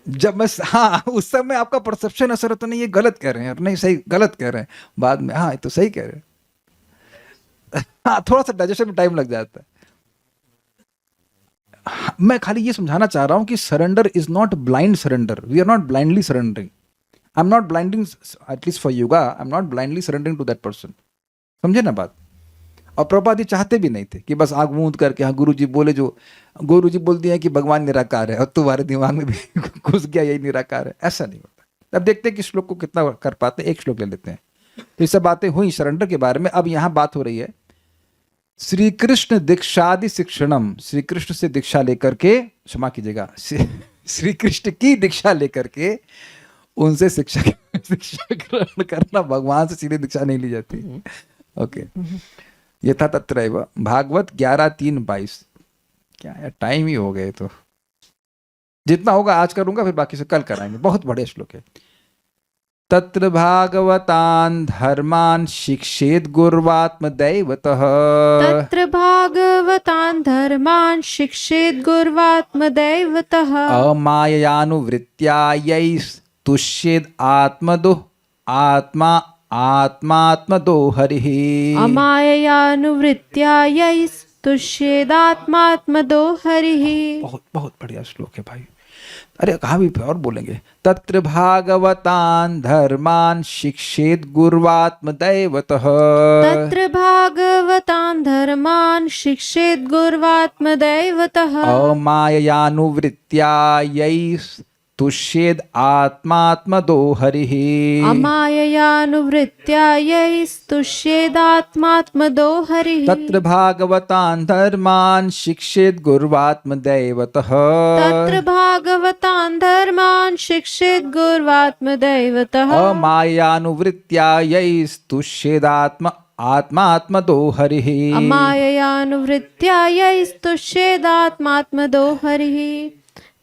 जब मैं हाँ उस समय आपका परसेप्शन असर होता नहीं ये गलत कह रहे हैं, नहीं सही गलत कह रहे हैं, बाद में हाँ ये तो सही कह रहे हैं। हाँ थोड़ा सा डाइजेशन में टाइम लग जाता है। हाँ, मैं खाली ये समझाना चाह रहा हूं कि surrender is not blind surrender, we are not blindly surrendering. I am not blinding, at least for yoga I am not blindly surrendering to that person. समझे ना बात? और प्रभुपाद जी चाहते भी नहीं थे कि बस आंख मूंद करके हाँ गुरुजी बोले, जो गुरुजी बोल दिया कि भगवान निराकार है और तुम्हारे दिमाग में भी घुस गया यही निराकार है, ऐसा नहीं होता। अब देखते हैं कि श्लोक को कितना कर पाते हैं, एक श्लोक ले लेते हैं। तो ये सब बातें हुई सरेंडर के बारे में। अब यहाँ बात हो रही है श्री कृष्ण दीक्षादि शिक्षणम, श्री कृष्ण से दीक्षा लेकर के, क्षमा कीजिएगा, श्री कृष्ण की दीक्षा लेकर के उनसे शिक्षा ग्रहण करना। भगवान से सीधे दीक्षा नहीं ली जाती। ओके, यथा तत्रैव, भागवत 11:3-22। क्या यार टाइम ही हो गए, तो जितना होगा आज करूंगा, फिर बाकी से कल कराएंगे। बहुत बड़े श्लोक है। तत्र भागवतान् धर्मान् शिक्षेद गुर्वात्मदैवतः तत्र भागवतान् धर्मान् शिक्षेत् गुर्वात्मदैवतः अमाययानुवृत्त्या यैस्तुष्येद आत्मात्मदो हरिः। अमाययानुवृत्त्या यैस्तुष्येदात्मात्मदो हरिः। बहुत बहुत बढ़िया श्लोक है भाई। अरे कहाँ भी और बोलेंगे। तत्र भागवतान् धर्मान् शिक्षेत गुर्वात्मदैवतः तत्र भागवतान् धर्मान् शिक्षेत् गुर्वात्मदैवतः अमाययानुवृत्त्या यैस्तुष्येद आत्मात्मदो हरिः। अमाययानुवृत्त्या यैस्तुष्येदात्मात्मदो हरिः। तत्र भागवतान् धर्मान् शिक्षेत गुर्वात्मदैवतः तत्र भागवतान् धर्मान् शिक्षेत् गुर्वात्मदैवतः अमाययानुवृत्त्या यैस्तुष्येदात्मात्मदो हरिः। अमाययानुवृत्त्या यैस्तुष्येदात्मात्मदो हरिः।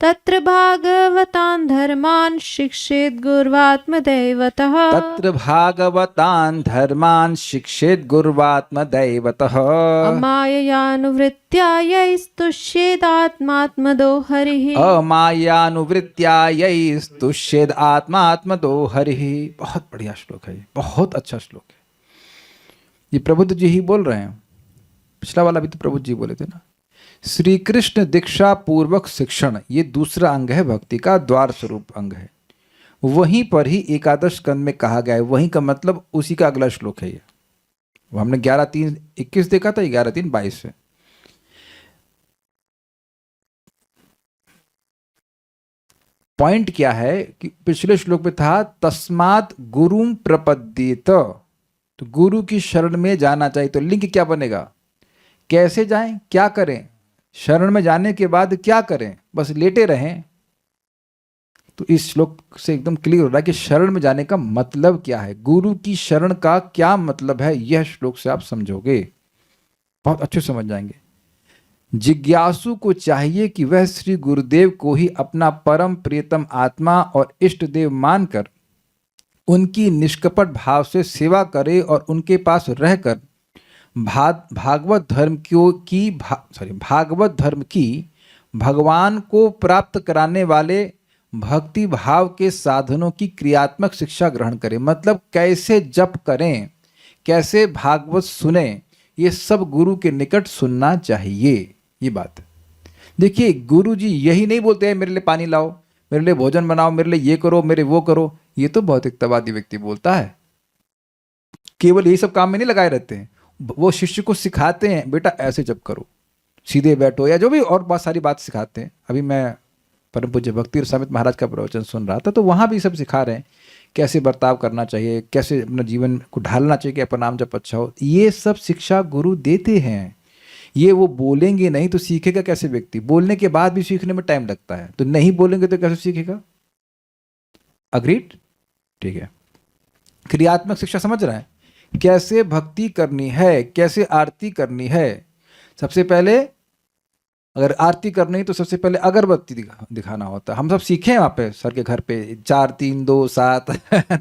तत्र भागवतान् धर्मान् शिक्षेत् गुर्वात्मदैवतः तत्र भागवतान् धर्मान् शिक्षेत गुर्वात्मदैवतः अमाययानुवृत्त्या यैस्तुष्येदात्मात्मदो हरिः। अमाययानुवृत्त्या यैस्तुष्येद आत्मात्मदो हरिः। बहुत बढ़िया श्लोक है ये, बहुत अच्छा श्लोक है। ये प्रबुद्ध जी ही बोल रहे हैं। पिछला वाला भी तो प्रबुद्ध जी बोले थे ना। श्री कृष्ण दीक्षा पूर्वक शिक्षण, ये दूसरा अंग है, भक्ति का द्वार स्वरूप अंग है। वहीं पर ही एकादश स्कंद में कहा गया है, वहीं का मतलब उसी का अगला श्लोक है ये। वो हमने 11:3-21 देखा था, 11:3-22 है। पॉइंट क्या है कि पिछले श्लोक में था तस्मात् गुरुम प्रपद्येत, तो गुरु की शरण में जाना चाहिए। तो लिंक क्या बनेगा, कैसे जाएं, क्या करें, शरण में जाने के बाद क्या करें, बस लेटे रहें। तो इस श्लोक से एकदम क्लियर हो रहा है कि शरण में जाने का मतलब क्या है, गुरु की शरण का क्या मतलब है। यह श्लोक से आप समझोगे, बहुत अच्छे समझ जाएंगे। जिज्ञासु को चाहिए कि वह श्री गुरुदेव को ही अपना परम प्रियतम आत्मा और इष्ट देव मानकर उनकी निष्कपट भाव से सेवा करे और उनके पास रहकर भागवत धर्म की भगवान को प्राप्त कराने वाले भक्ति भाव के साधनों की क्रियात्मक शिक्षा ग्रहण करें। मतलब कैसे जप करें, कैसे भागवत सुने, ये सब गुरु के निकट सुनना चाहिए। ये बात देखिए, गुरु जी यही नहीं बोलते हैं मेरे लिए पानी लाओ, मेरे लिए भोजन बनाओ, मेरे लिए ये करो, मेरे वो करो। ये तो भौतिकतावादी व्यक्ति बोलता है, केवल यही सब काम में नहीं लगाए रहते हैं। वो शिष्य को सिखाते हैं, बेटा ऐसे जप करो, सीधे बैठो, या जो भी और बहुत सारी बात सिखाते हैं। अभी मैं परम पूज्य भक्ति रसामृत महाराज का प्रवचन सुन रहा था, तो वहाँ भी सब सिखा रहे हैं कैसे बर्ताव करना चाहिए, कैसे अपना जीवन को ढालना चाहिए कि अपना नाम जप अच्छा हो। ये सब शिक्षा गुरु देते हैं। ये वो बोलेंगे नहीं तो सीखेगा कैसे व्यक्ति, बोलने के बाद भी सीखने में टाइम लगता है, तो नहीं बोलेंगे तो कैसे सीखेगा। अग्रीड, ठीक है। क्रियात्मक शिक्षा समझ रहे हैं, कैसे भक्ति करनी है, कैसे आरती करनी है। सबसे पहले अगर आरती करनी है तो सबसे पहले अगरबत्ती दिखाना होता है। हम सब सीखे वहाँ पे सर के घर पे 4 3 2 7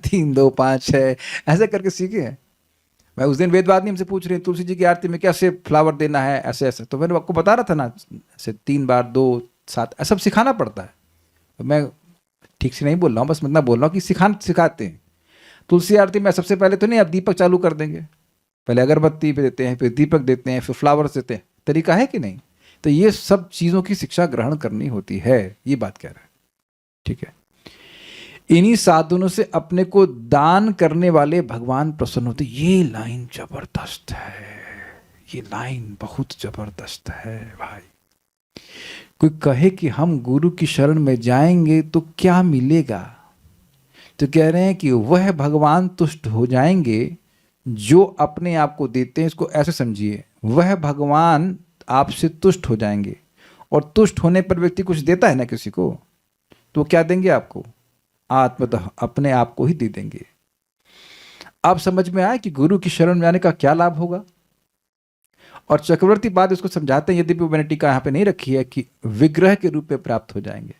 3 2 5 6 ऐसे करके सीखे हैं। मैं उस दिन वेदवादिनी हमसे पूछ रही तुलसी जी की आरती में कैसे फ्लावर देना है, ऐसे ऐसे, तो मैंने आपको बता रहा था ना, ऐसे 3 बार 2 7 ऐसा सब सिखाना पड़ता है। मैं ठीक से नहीं बोल रहा हूँ, बस इतना बोल रहा हूँ कि सिखाते हैं। तुलसी आरती में सबसे पहले तो नहीं, अब दीपक चालू कर देंगे, पहले अगरबत्ती पे देते हैं, फिर दीपक देते हैं, फिर फ्लावर्स देते हैं। तरीका है कि नहीं। तो ये सब चीज़ों की शिक्षा ग्रहण करनी होती है, ये बात कह रहा है, ठीक है। इन्हीं साधनों से अपने को दान करने वाले भगवान प्रसन्न होते। ये लाइन जबरदस्त है, ये लाइन बहुत जबरदस्त है भाई। कोई कहे कि हम गुरु की शरण में जाएंगे तो क्या मिलेगा, तो कह रहे हैं कि वह भगवान तुष्ट हो जाएंगे जो अपने आप को देते हैं। इसको ऐसे समझिए, वह भगवान आपसे तुष्ट हो जाएंगे, और तुष्ट होने पर व्यक्ति कुछ देता है ना किसी को, तो क्या देंगे आपको, आत्मतः अपने आप को ही दे देंगे। अब समझ में आया कि गुरु की शरण में आने का क्या लाभ होगा। और चक्रवर्ती बाद इसको समझाते हैं, यद्यपि मैंने टीका यहाँ पे नहीं रखी है, कि विग्रह के रूप में प्राप्त हो जाएंगे।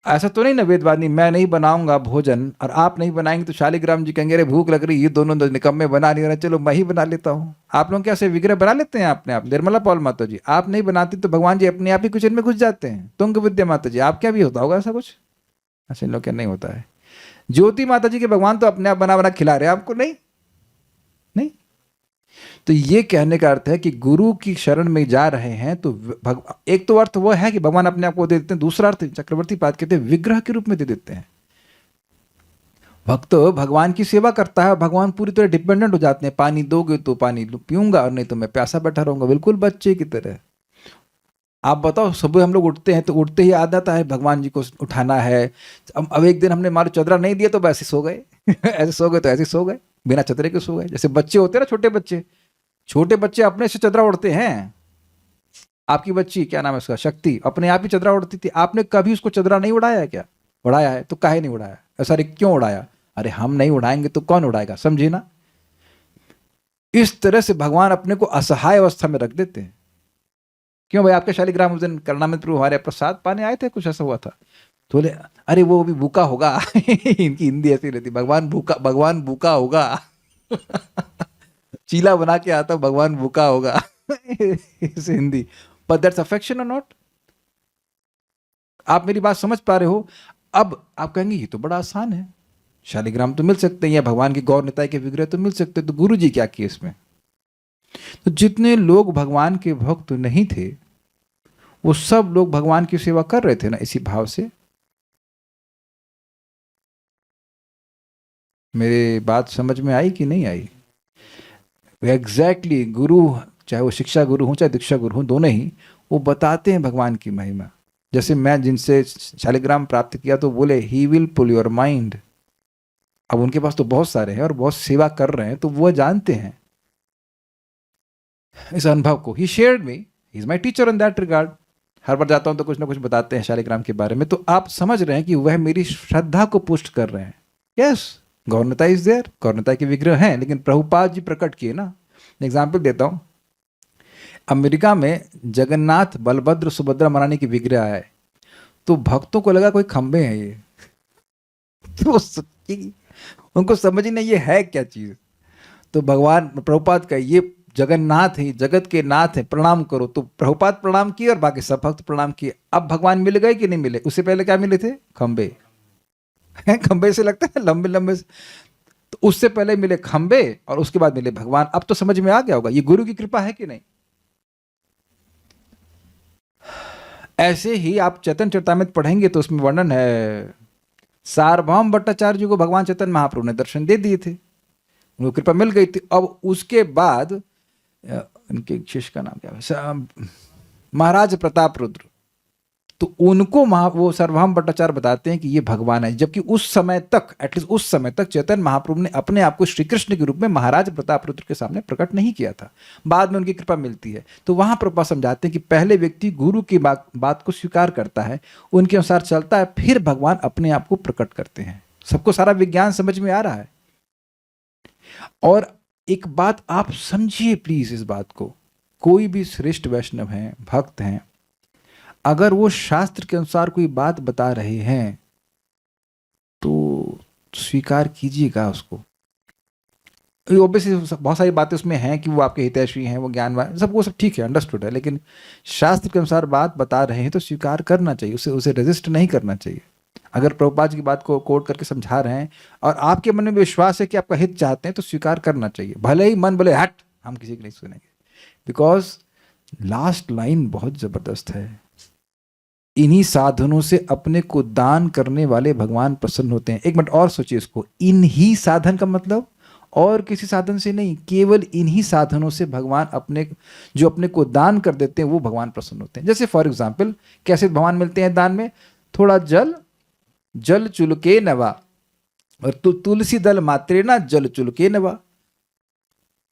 ऐसा तो नहीं ना वेदवादी, मैं नहीं बनाऊंगा भोजन और आप नहीं बनाएंगे तो शालिग्राम जी कहेंगे अरे भूख लग रही, ये दोनों तो निकम्मे बना नहीं रहे, चलो मैं ही बना लेता हूँ। आप लोग कैसे विग्रह बना लेते हैं अपने आप। निर्मला पॉल माता जी, आप नहीं बनाती तो भगवान जी अपने आप ही किचन में घुस जाते हैं। तुंग विद्या माता जी, आप क्या भी होता होगा ऐसा कुछ? ऐसे लोग क्या नहीं होता है। ज्योति माता जी के भगवान तो अपने आप बना बना खिला रहे हैं आपको, नहीं नहीं। तो ये कहने का अर्थ है कि गुरु की शरण में जा रहे हैं तो एक तो अर्थ वो है कि भगवान अपने आप को दे देते हैं, दूसरा अर्थ चक्रवर्ती पाद कहते हैं विग्रह के रूप में दे देते हैं। भक्त भगवान की सेवा करता है, भगवान पूरी तरह डिपेंडेंट हो जाते हैं। पानी दोगे तो पानी पीऊंगा और नहीं तो मैं प्यासा बैठा रहूंगा, बिल्कुल बच्चे की तरह। आप बताओ, सुबह हम लोग उठते हैं तो उठते ही आदत है भगवान जी को उठाना है। अब एक दिन हमने मारो चदरा नहीं दिया तो वैसे सो गए ऐसे सो गए तो ऐसे सो गए, बिना चदरे के सो गए। जैसे बच्चे होते हैं ना, छोटे बच्चे अपने से चदरा उड़ते हैं। आपकी बच्ची क्या नाम है उसका, शक्ति, अपने आप ही चदरा उड़ती थी। आपने कभी उसको चदरा नहीं उड़ाया है क्या? उड़ाया है तो काहे नहीं उड़ाया? अरे क्यों उड़ाया? अरे हम नहीं उड़ाएंगे तो कौन उड़ाएगा, समझे ना। इस तरह से भगवान अपने को असहाय अवस्था में रख देते हैं। क्यों भाई, आपके शालिग्राम उस दिन करणामृत प्रभु हमारे प्रसाद पाने आए थे, कुछ ऐसा हुआ था तो बोले अरे वो भी भूखा होगा इनकी हिंदी ऐसी रहती, भगवान भूखा होगा चीला बना के आता भगवान भूखा होगा इस हिंदी। बट दैट्स अफेक्शन और नॉट। आप मेरी बात समझ पा रहे हो? अब आप कहेंगे ये तो बड़ा आसान है, शालिग्राम तो मिल सकते हैं या भगवान की गौर निताई के विग्रह तो मिल सकते हैं, तो गुरु जी क्या किए इसमें? तो जितने लोग भगवान के भक्त नहीं थे वो सब लोग भगवान की सेवा कर रहे थे ना, इसी भाव से। मेरी बात समझ में आई कि नहीं आई? एग्जैक्टली गुरु, चाहे वो शिक्षा गुरु हो चाहे दीक्षा गुरु हो, दोनों ही वो बताते हैं भगवान की महिमा। जैसे मैं जिनसे शालिग्राम प्राप्त किया तो बोले he will pull your mind. अब उनके पास तो बहुत सारे हैं और बहुत सेवा कर रहे हैं, तो वो जानते हैं इस अनुभव को। He shared me, he is my teacher in that regard. हर बार जाता हूं तो कुछ ना कुछ बताते हैं शालिग्राम के बारे में, तो आप समझ रहे हैं कि वह मेरी श्रद्धा को पुष्ट कर रहे हैं। यस, गौरनता इज देयर, गौरनता के विग्रह हैं, लेकिन प्रभुपाद जी प्रकट किए ना। एग्जाम्पल देता हूं, अमेरिका में जगन्नाथ बलभद्र सुभद्रा महारानी की विग्रह है, तो भक्तों को लगा कोई खंबे हैं ये तो उनको समझ ही नहीं ये है क्या चीज। तो भगवान प्रभुपाद का ये जगन्नाथ है, जगत के नाथ है, प्रणाम करो। तो प्रभुपाद प्रणाम किए और बाकी सब भक्त प्रणाम किए। अब भगवान मिल गए कि नहीं मिले? उससे पहले क्या मिले थे? खंबे खंबे से लगता है लंबे लंबे से, तो उससे पहले मिले खंबे और उसके बाद मिले भगवान। अब तो समझ में आ गया होगा ये गुरु की कृपा है कि नहीं। ऐसे ही आप चैतन्य चरितामृत पढ़ेंगे तो उसमें वर्णन है, सार्वभौम भट्टाचार्य जी को भगवान चैतन्य महाप्रभु ने दर्शन दे दिए थे, उनको कृपा मिल गई थी। अब उसके बाद उनके शिष्य का नाम क्या है, महाराज प्रताप रुद्र, तो उनको वो सार्वभौम भट्टाचार्य बताते हैं कि ये भगवान है। जबकि उस समय तक, एटलीस्ट उस समय तक, चैतन्य महाप्रभु ने अपने आप को श्री कृष्ण के रूप में महाराज प्रताप रुद्र के सामने प्रकट नहीं किया था। बाद में उनकी कृपा मिलती है। तो वहां प्रभुपाद समझाते हैं कि पहले व्यक्ति गुरु की बात को स्वीकार करता है, उनके अनुसार चलता है, फिर भगवान अपने आप को प्रकट करते हैं। सबको सारा विज्ञान समझ में आ रहा है। और एक बात आप समझिए प्लीज, इस बात को, कोई भी श्रेष्ठ वैष्णव हैं, भक्त हैं, अगर वो शास्त्र के अनुसार कोई बात बता रहे हैं तो स्वीकार कीजिएगा उसको। ऑब्वियसली बहुत सारी बातें उसमें हैं कि वो आपके हितैषी हैं, वो ज्ञानवान, सब वो सब ठीक है, अंडरस्टूड है, लेकिन शास्त्र के अनुसार बात बता रहे हैं तो स्वीकार करना चाहिए, उसे रेजिस्ट नहीं करना चाहिए। अगर प्रभुपाद की बात को कोट करके समझा रहे हैं और आपके मन में विश्वास है कि आपका हित चाहते हैं तो स्वीकार करना चाहिए, भले ही मन बोले हट हम किसी की नहीं सुनेंगे। बिकॉज लास्ट लाइन बहुत जबरदस्त है, इन्हीं साधनों से अपने को दान करने वाले भगवान प्रसन्न होते हैं। एक मिनट और सोचिए इसको, इन्हीं साधन का मतलब और किसी साधन से नहीं, केवल इन्हीं साधनों से भगवान जो अपने को दान कर देते हैं वो भगवान प्रसन्न होते हैं। जैसे फॉर एग्जाम्पल कैसे भगवान मिलते हैं दान में? थोड़ा जल चुलके नवा, और तुलसी दल मात्रे ना जल चुलके नवा।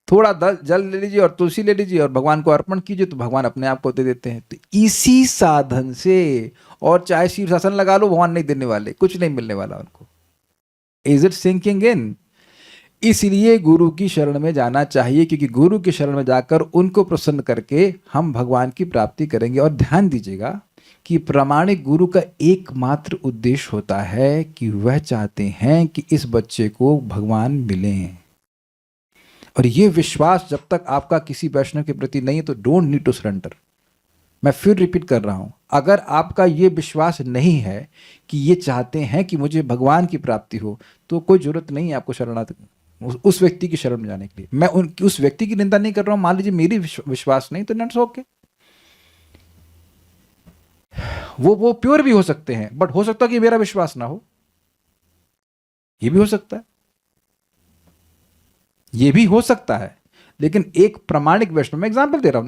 थोड़ा जल ले लीजिए और तुलसी ले लीजिए और भगवान को अर्पण कीजिए तो भगवान अपने आप को दे देते हैं। तो इसी साधन से, और चाहे शीर्षासन लगा लो, भगवान नहीं देने वाले, कुछ नहीं मिलने वाला उनको। Is it sinking in? इसलिए गुरु की शरण में जाना चाहिए, क्योंकि गुरु की शरण में जाकर उनको प्रसन्न करके हम भगवान की प्राप्ति करेंगे। और ध्यान दीजिएगा, कि प्रामाणिक गुरु का एकमात्र उद्देश्य होता है कि वह चाहते हैं कि इस बच्चे को भगवान मिलें। और ये विश्वास जब तक आपका किसी वैष्णव के प्रति नहीं है तो डोंट नीड टू सरेंडर। मैं फिर रिपीट कर रहा हूं, अगर आपका ये विश्वास नहीं है कि ये चाहते हैं कि मुझे भगवान की प्राप्ति हो, तो कोई जरूरत नहीं है आपको शरणागत उस व्यक्ति की शरण में जाने के लिए। मैं उस व्यक्ति की निंदा नहीं कर रहा हूं, मान लीजिए मेरी विश्वास नहीं तो नट्स ओके, वो प्योर भी हो सकते हैं, बट हो सकता है कि मेरा विश्वास ना हो, ये भी हो सकता है, ये भी हो सकता है। लेकिन एक प्रामाणिक वैष्णव, मैं एग्जांपल दे रहा हूं,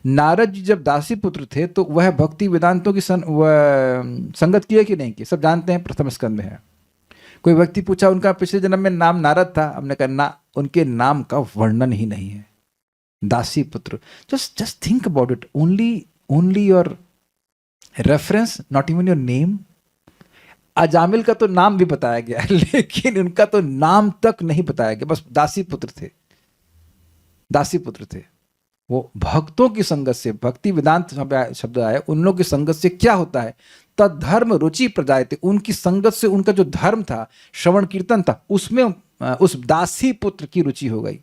नारद जी जब दासी पुत्र थे तो वह भक्ति वेदांतों की संगत किए कि नहीं की, सब जानते हैं, प्रथम स्कंद में है। कोई व्यक्ति पूछा उनका पिछले जन्म में नाम नारद था, हमने कहा ना, उनके नाम का वर्णन ही नहीं है, दासी पुत्र। Just think about it, only your reference, not even your name. Ajamil का तो नाम भी बताया गया लेकिन उनका तो नाम तक नहीं बताया गया, बस दासी पुत्र थे। वो भक्तों की संगत से, भक्ति वेदांत शब्द आया, उन लोगों की संगत से क्या होता है, तद्धर्म रुचि प्रजायते, उनकी संगत से उनका जो धर्म था, श्रवण कीर्तन था, उसमें उस दासी पुत्र की रुचि हो गई।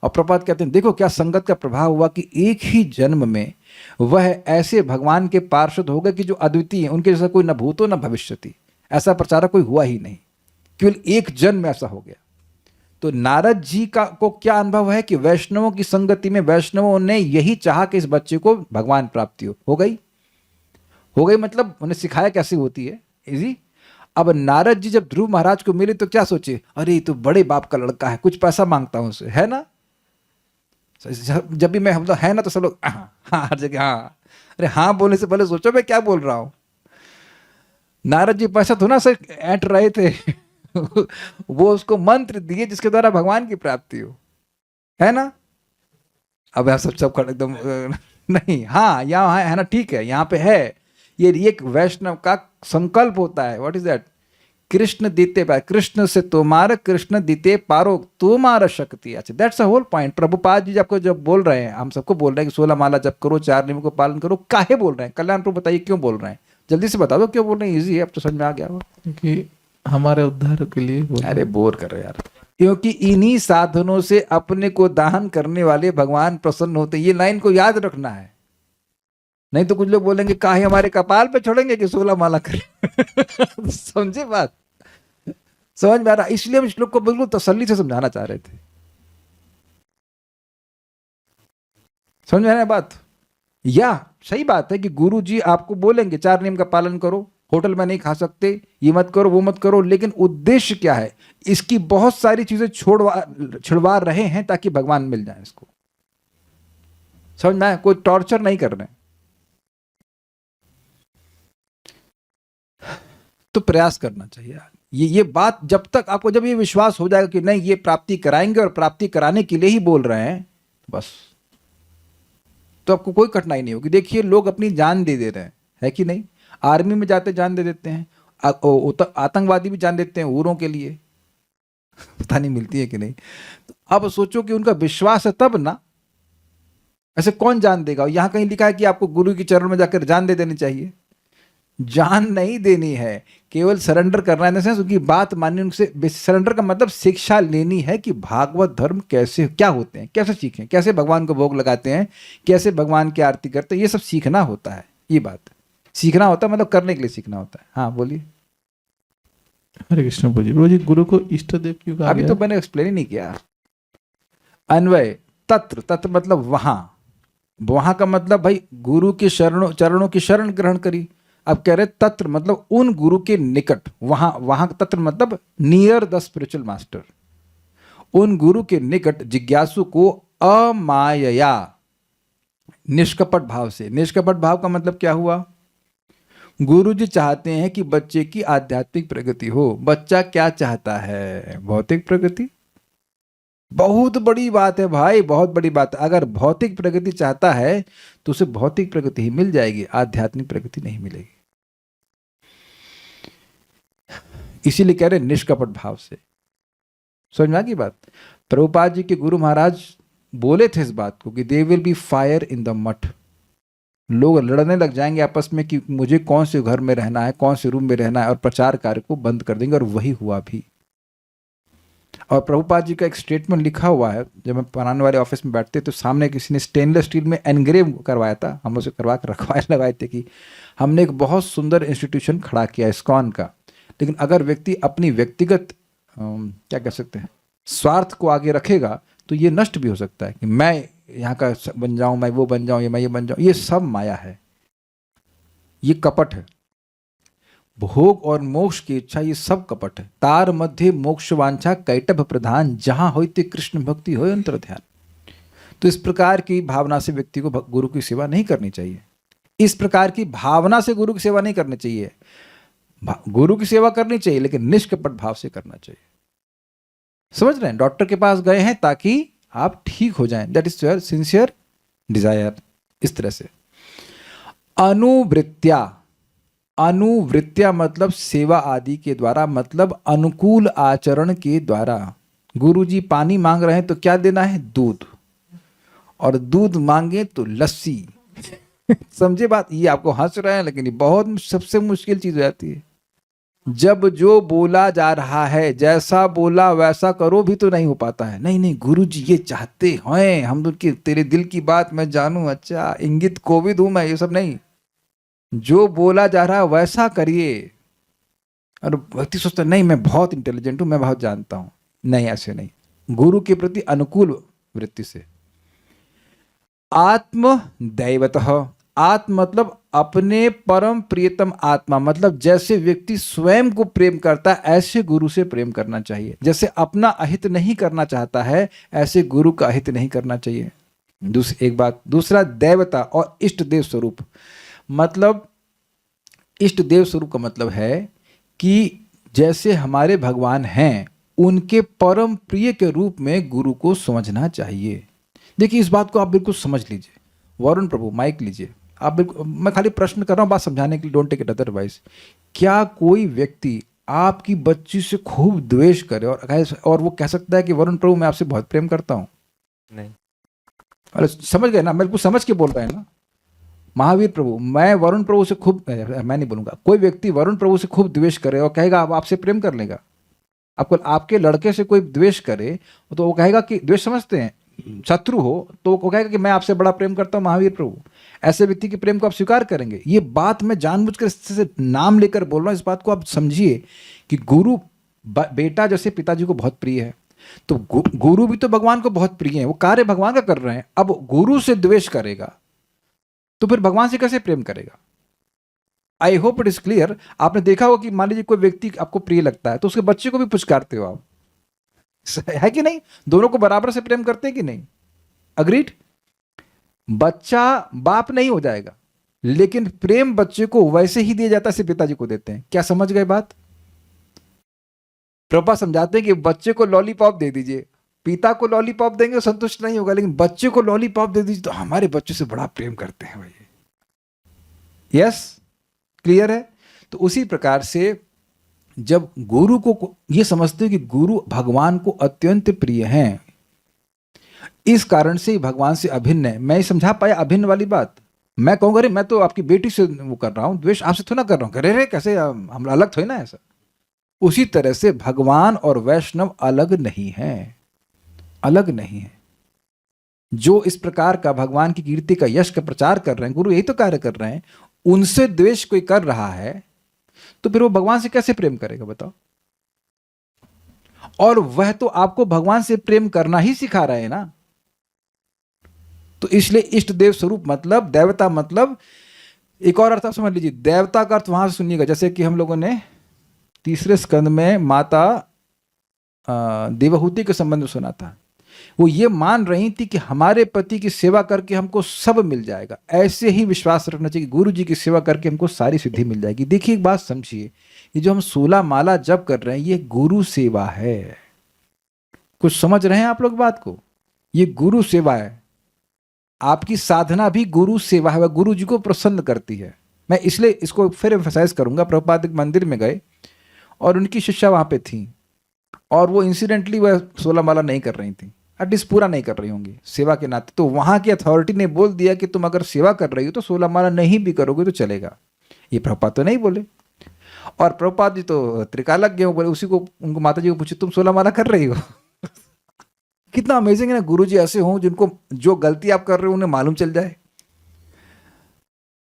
और प्रपात कहते हैं देखो क्या संगत का प्रभाव हुआ कि एक ही जन्म में वह ऐसे भगवान के पार्षद हो गए कि जो अद्वितीय हैं, उनके जैसा कोई न भूतो न भविष्यति, ऐसा प्रचारक कोई हुआ ही नहीं, केवल एक जन्म में ऐसा हो गया। तो नारद जी को क्या अनुभव है कि वैष्णवों की संगति में वैष्णवों ने यही चाहा कि इस बच्चे को भगवान प्राप्ति हो गई मतलब उन्हें सिखाया कैसे होती है, इजी। अब नारद जी जब ध्रुव महाराज को मिले तो क्या सोचे, अरे ये तो बड़े बाप का लड़का है, कुछ पैसा मांगता हूं उसे, है ना। जब भी मैं हम लोग है ना तो सब लोग हाँ हर जगह हाँ, अरे हाँ बोलने से पहले सोचो मैं क्या बोल रहा हूं। नारद जी पैसा थोड़ा सा ऐंठ रहे थे वो उसको मंत्र दिए जिसके द्वारा भगवान की प्राप्ति हो, है ना। अब आप सब एकदम नहीं, हाँ यहाँ है ना, ठीक है, यहाँ पे है, ये एक वैष्णव का संकल्प होता है। व्हाट इज दैट, कृष्ण दीते पार, कृष्ण से तुम्हारा, कृष्ण दीते पारो तुम्हारा शक्ति। अच्छा, that's a whole point. Prabhupada ji आपको जब बोल रहे हैं, हम सबको बोल रहे हैं कि 16 माला जप करो, 4 नियमों को पालन करो, काहे बोल रहे हैं, कल्याण प्रभु बताइए क्यों बोल रहे हैं, जल्दी से बता दो क्यों बोल रहे हैं, इजी है, अब तो समझ में आ गया हो। क्योंकि हमारे उद्धार के लिए। अरे बोर कर रहे यार, क्योंकि इन्हीं साधनों से अपने को दान करने वाले भगवान प्रसन्न होते। ये लाइन को याद रखना है, नहीं तो कुछ लोग बोलेंगे काहे हमारे कपाल पे छोड़ेंगे कि 16 माला करें समझे बात, समझ में आ रहा। इसलिए हम इस श्लोक को बिल्कुल तसल्ली से समझाना चाह रहे थे, समझ में आ रहा है बात। या सही बात है कि गुरु जी आपको बोलेंगे 4 नियम का पालन करो, होटल में नहीं खा सकते, ये मत करो वो मत करो, लेकिन उद्देश्य क्या है, इसकी बहुत सारी चीजें छुड़वा रहे हैं ताकि भगवान मिल जाए। इसको समझ में आया, कोई टॉर्चर नहीं कर रहे, तो प्रयास करना चाहिए। ये बात जब तक आपको, जब ये विश्वास हो जाएगा कि नहीं ये प्राप्ति कराएंगे और प्राप्ति कराने के लिए ही बोल रहे हैं बस, तो आपको कोई कठिनाई नहीं होगी। देखिए लोग अपनी जान दे रहे हैं, है कि नहीं, आर्मी में जाते जान दे देते हैं, आतंकवादी भी जान देते हैं उरों के लिए पता नहीं मिलती है कि नहीं। तो अब सोचो कि उनका विश्वास है तब ना, ऐसे कौन जान देगा। यहां कहीं लिखा है कि आपको गुरु के चरण में जाकर जान दे देनी चाहिए, जान नहीं देनी है, केवल सरेंडर करना है। उनकी बात माननी, उनसे सरेंडर का मतलब शिक्षा लेनी है कि भागवत धर्म कैसे, क्या होते हैं, कैसे सीखें, कैसे भगवान को भोग लगाते हैं, कैसे भगवान की आरती करते हैं, ये सब सीखना होता है। ये बात सीखना होता है, मतलब करने के लिए सीखना होता है। हाँ बोलिए। हरे कृष्ण प्रभु जी, गुरु को इष्ट देव क्यों कहा अभी गया? तो मैंने एक्सप्लेन ही नहीं किया। अन्वय, तत्र मतलब वहां का मतलब भाई गुरु के चरणों की शरण ग्रहण करी। अब कह रहे तत्र मतलब उन गुरु के निकट, वहां तत्र मतलब नियर द स्पिरिचुअल मास्टर, उन गुरु के निकट जिज्ञासु को अमायया, निष्कपट भाव से। निष्कपट भाव का मतलब क्या हुआ, गुरु जी चाहते हैं कि बच्चे की आध्यात्मिक प्रगति हो। बच्चा क्या चाहता है, भौतिक प्रगति। बहुत बड़ी बात है भाई, बहुत बड़ी बात है। अगर भौतिक प्रगति चाहता है तो उसे भौतिक प्रगति ही मिल जाएगी, आध्यात्मिक प्रगति नहीं मिलेगी। इसीलिए कह रहे निष्कपट भाव से। समझ में आ गई बात। प्रभुपाद जी के गुरु महाराज बोले थे इस बात को कि they will be fire in the मठ, लोग लड़ने लग जाएंगे आपस में कि मुझे कौन से घर में रहना है, कौन से रूम में रहना है, और प्रचार कार्य को बंद कर देंगे। और वही हुआ भी। और प्रभुपाद जी का एक स्टेटमेंट लिखा हुआ है, जब मैं पढ़ाने वाले ऑफिस में बैठते तो सामने किसी ने स्टेनलेस स्टील में एनग्रेव करवाया था, हम उसे करवा कर रखवाए लगाए थे कि हमने एक बहुत सुंदर इंस्टीट्यूशन खड़ा किया इस्कॉन का, लेकिन अगर व्यक्ति अपनी व्यक्तिगत क्या कह सकते हैं स्वार्थ को आगे रखेगा तो ये नष्ट भी हो सकता है कि मैं यहाँ का बन जाऊं, मैं वो बन जाऊं, या मैं ये बन जाऊं। ये सब माया है, ये कपट है। भोग और मोक्ष की इच्छा, ये सब कपट है। तार मध्य मोक्ष वांछा कैटभ प्रधान, जहां होते कृष्ण भक्ति हो अंतर ध्यान। तो इस प्रकार की भावना से व्यक्ति को गुरु की सेवा नहीं करनी चाहिए। इस प्रकार की भावना से गुरु की सेवा नहीं करनी चाहिए। गुरु की सेवा करनी चाहिए लेकिन निष्कपट भाव से करना चाहिए। समझ रहे हैं? डॉक्टर के पास गए हैं ताकि आप ठीक हो जाएं, that is your sincere desire. इस तरह से अनुवृत्त्या, अनुवृत्त्या मतलब सेवा आदि के द्वारा, मतलब अनुकूल आचरण के द्वारा। गुरुजी पानी मांग रहे हैं तो क्या देना है? दूध। और दूध मांगे तो लस्सी। समझे बात? ये आपको हंस रहे हैं लेकिन ये बहुत सबसे मुश्किल चीज हो जाती है। जब जो बोला जा रहा है, जैसा बोला वैसा करो भी तो नहीं हो पाता है। नहीं नहीं गुरुजी ये चाहते हैं हम तो कि तेरे दिल की बात मैं जानूं, अच्छा इंगित कोविद हूं मैं, ये सब नहीं। जो बोला जा रहा है वैसा करिए। और व्यक्ति सोचता है नहीं मैं बहुत इंटेलिजेंट हूं, मैं बहुत जानता हूं। नहीं, ऐसे नहीं। गुरु के प्रति अनुकूल वृत्ति से। आत्म दैवतः, आत्म मतलब अपने परम प्रियतम आत्मा, मतलब जैसे व्यक्ति स्वयं को प्रेम करता है ऐसे गुरु से प्रेम करना चाहिए। जैसे अपना अहित नहीं करना चाहता है ऐसे गुरु का अहित नहीं करना चाहिए। एक बात। दूसरा देवता और इष्ट देव स्वरूप, मतलब इष्ट देव स्वरूप का मतलब है कि जैसे हमारे भगवान हैं उनके परम प्रिय के रूप में गुरु को समझना चाहिए। देखिए इस बात को आप बिल्कुल समझ लीजिए। वरुण प्रभु माइक लीजिए। आप बिल्कुल, मैं खाली प्रश्न कर रहा हूं बात समझाने के लिए, डोंट टेक इट अदरवाइज। क्या कोई व्यक्ति आपकी बच्ची से खूब द्वेष करे और वो कह सकता है कि वरुण प्रभु मैं आपसे बहुत प्रेम करता हूं? नहीं। अरे समझ गए ना, बिल्कुल समझ के बोल रहे हैं ना। महावीर प्रभु, मैं वरुण प्रभु से खूब, मैं नहीं बोलूंगा, कोई व्यक्ति वरुण प्रभु से खूब द्वेष करे और कहेगा अब आपसे प्रेम कर लेगा। आपको आपके लड़के से कोई द्वेष करे तो वो कहेगा कि, द्वेष समझते हैं शत्रु हो, तो वो कहेगा कि मैं आपसे बड़ा प्रेम करता हूं महावीर प्रभु। ऐसे व्यक्ति के प्रेम को आप स्वीकार करेंगे? ये बात मैं जानबूझकर से नाम लेकर बोल रहा हूं। इस बात को आप समझिए कि गुरु बेटा जैसे पिताजी को बहुत प्रिय है, तो गुरु भी तो भगवान को बहुत प्रिय है। वो कार्य भगवान का कर रहे हैं। अब गुरु से द्वेष करेगा तो फिर भगवान से कैसे प्रेम करेगा? I hope it is clear. आपने देखा होगा कि मान लीजिए कोई व्यक्ति आपको प्रिय लगता है तो उसके बच्चे को भी पुचकारते हो आप, है कि नहीं? दोनों को बराबर से प्रेम करते हैं कि नहीं? अग्रीड? बच्चा बाप नहीं हो जाएगा लेकिन प्रेम बच्चे को वैसे ही दिया जाता है जैसे पिताजी को देते हैं। क्या समझ गए बात? प्रभा समझाते हैं कि बच्चे को लॉलीपॉप दे दीजिए, पिता को लॉलीपॉप देंगे तो संतुष्ट नहीं होगा, लेकिन बच्चे को लॉलीपॉप दे दीजिए तो हमारे बच्चे से बड़ा प्रेम करते हैं भाई। यस, क्लियर है? तो उसी प्रकार से जब गुरु को ये समझते हैं कि गुरु भगवान को अत्यंत प्रिय हैं, इस कारण से भगवान से अभिन्न है। मैं समझा पाया अभिन्न वाली बात? मैं कहूँगा अरे मैं तो आपकी बेटी से वो कर रहा हूं, द्वेष आपसे थोड़ा कर रहा हूं, अरे कैसे हम अलग थोड़े ना ऐसा। उसी तरह से भगवान और वैष्णव अलग नहीं है, अलग नहीं है। जो इस प्रकार का भगवान की कीर्ति का यश का प्रचार कर रहे हैं, गुरु यही तो कार्य कर रहे हैं, उनसे द्वेष कोई कर रहा है तो फिर वो भगवान से कैसे प्रेम करेगा बताओ? और वह तो आपको भगवान से प्रेम करना ही सिखा रहे हैं ना। तो इसलिए इष्ट देव स्वरूप मतलब देवता, मतलब एक और अर्थ आप समझ लीजिए। देवता का अर्थ वहां से सुनिएगा, जैसे कि हम लोगों ने तीसरे स्कंद में माता देवहूति के संबंध में सुना था। वो ये मान रही थी कि हमारे पति की सेवा करके हमको सब मिल जाएगा। ऐसे ही विश्वास रखना चाहिए कि गुरु जी की सेवा करके हमको सारी सिद्धि मिल जाएगी। देखिए एक बात समझिए, ये जो हम 16 माला जप कर रहे हैं ये गुरु सेवा है। कुछ समझ रहे हैं आप लोग बात को? ये गुरु सेवा है। आपकी साधना भी गुरु सेवा है, वह गुरु जी को प्रसन्न करती है। मैं इसलिए इसको फिर एम्फसाइज करूंगा। प्रभुपाद एक मंदिर में गए और उनकी शिष्या वहां पे थी और वो इंसिडेंटली वह 16 माला नहीं कर रही थी। एटलीस्ट पूरा नहीं कर रही होंगी सेवा के नाते, तो वहाँ की अथॉरिटी ने बोल दिया कि तुम अगर सेवा कर रही हो तो 16 माला नहीं भी करोगे तो चलेगा। ये प्रभुपाद तो नहीं बोले, और प्रभुपाद जी तो त्रिकालज्ञ हो, बोले उसी को, उनको माता जी को पूछे तुम 16 माला कर रही हो। कितना अमेजिंग है ना, गुरु जी ऐसे हों जिनको जो गलती आप कर रहे हो उन्हें मालूम चल जाए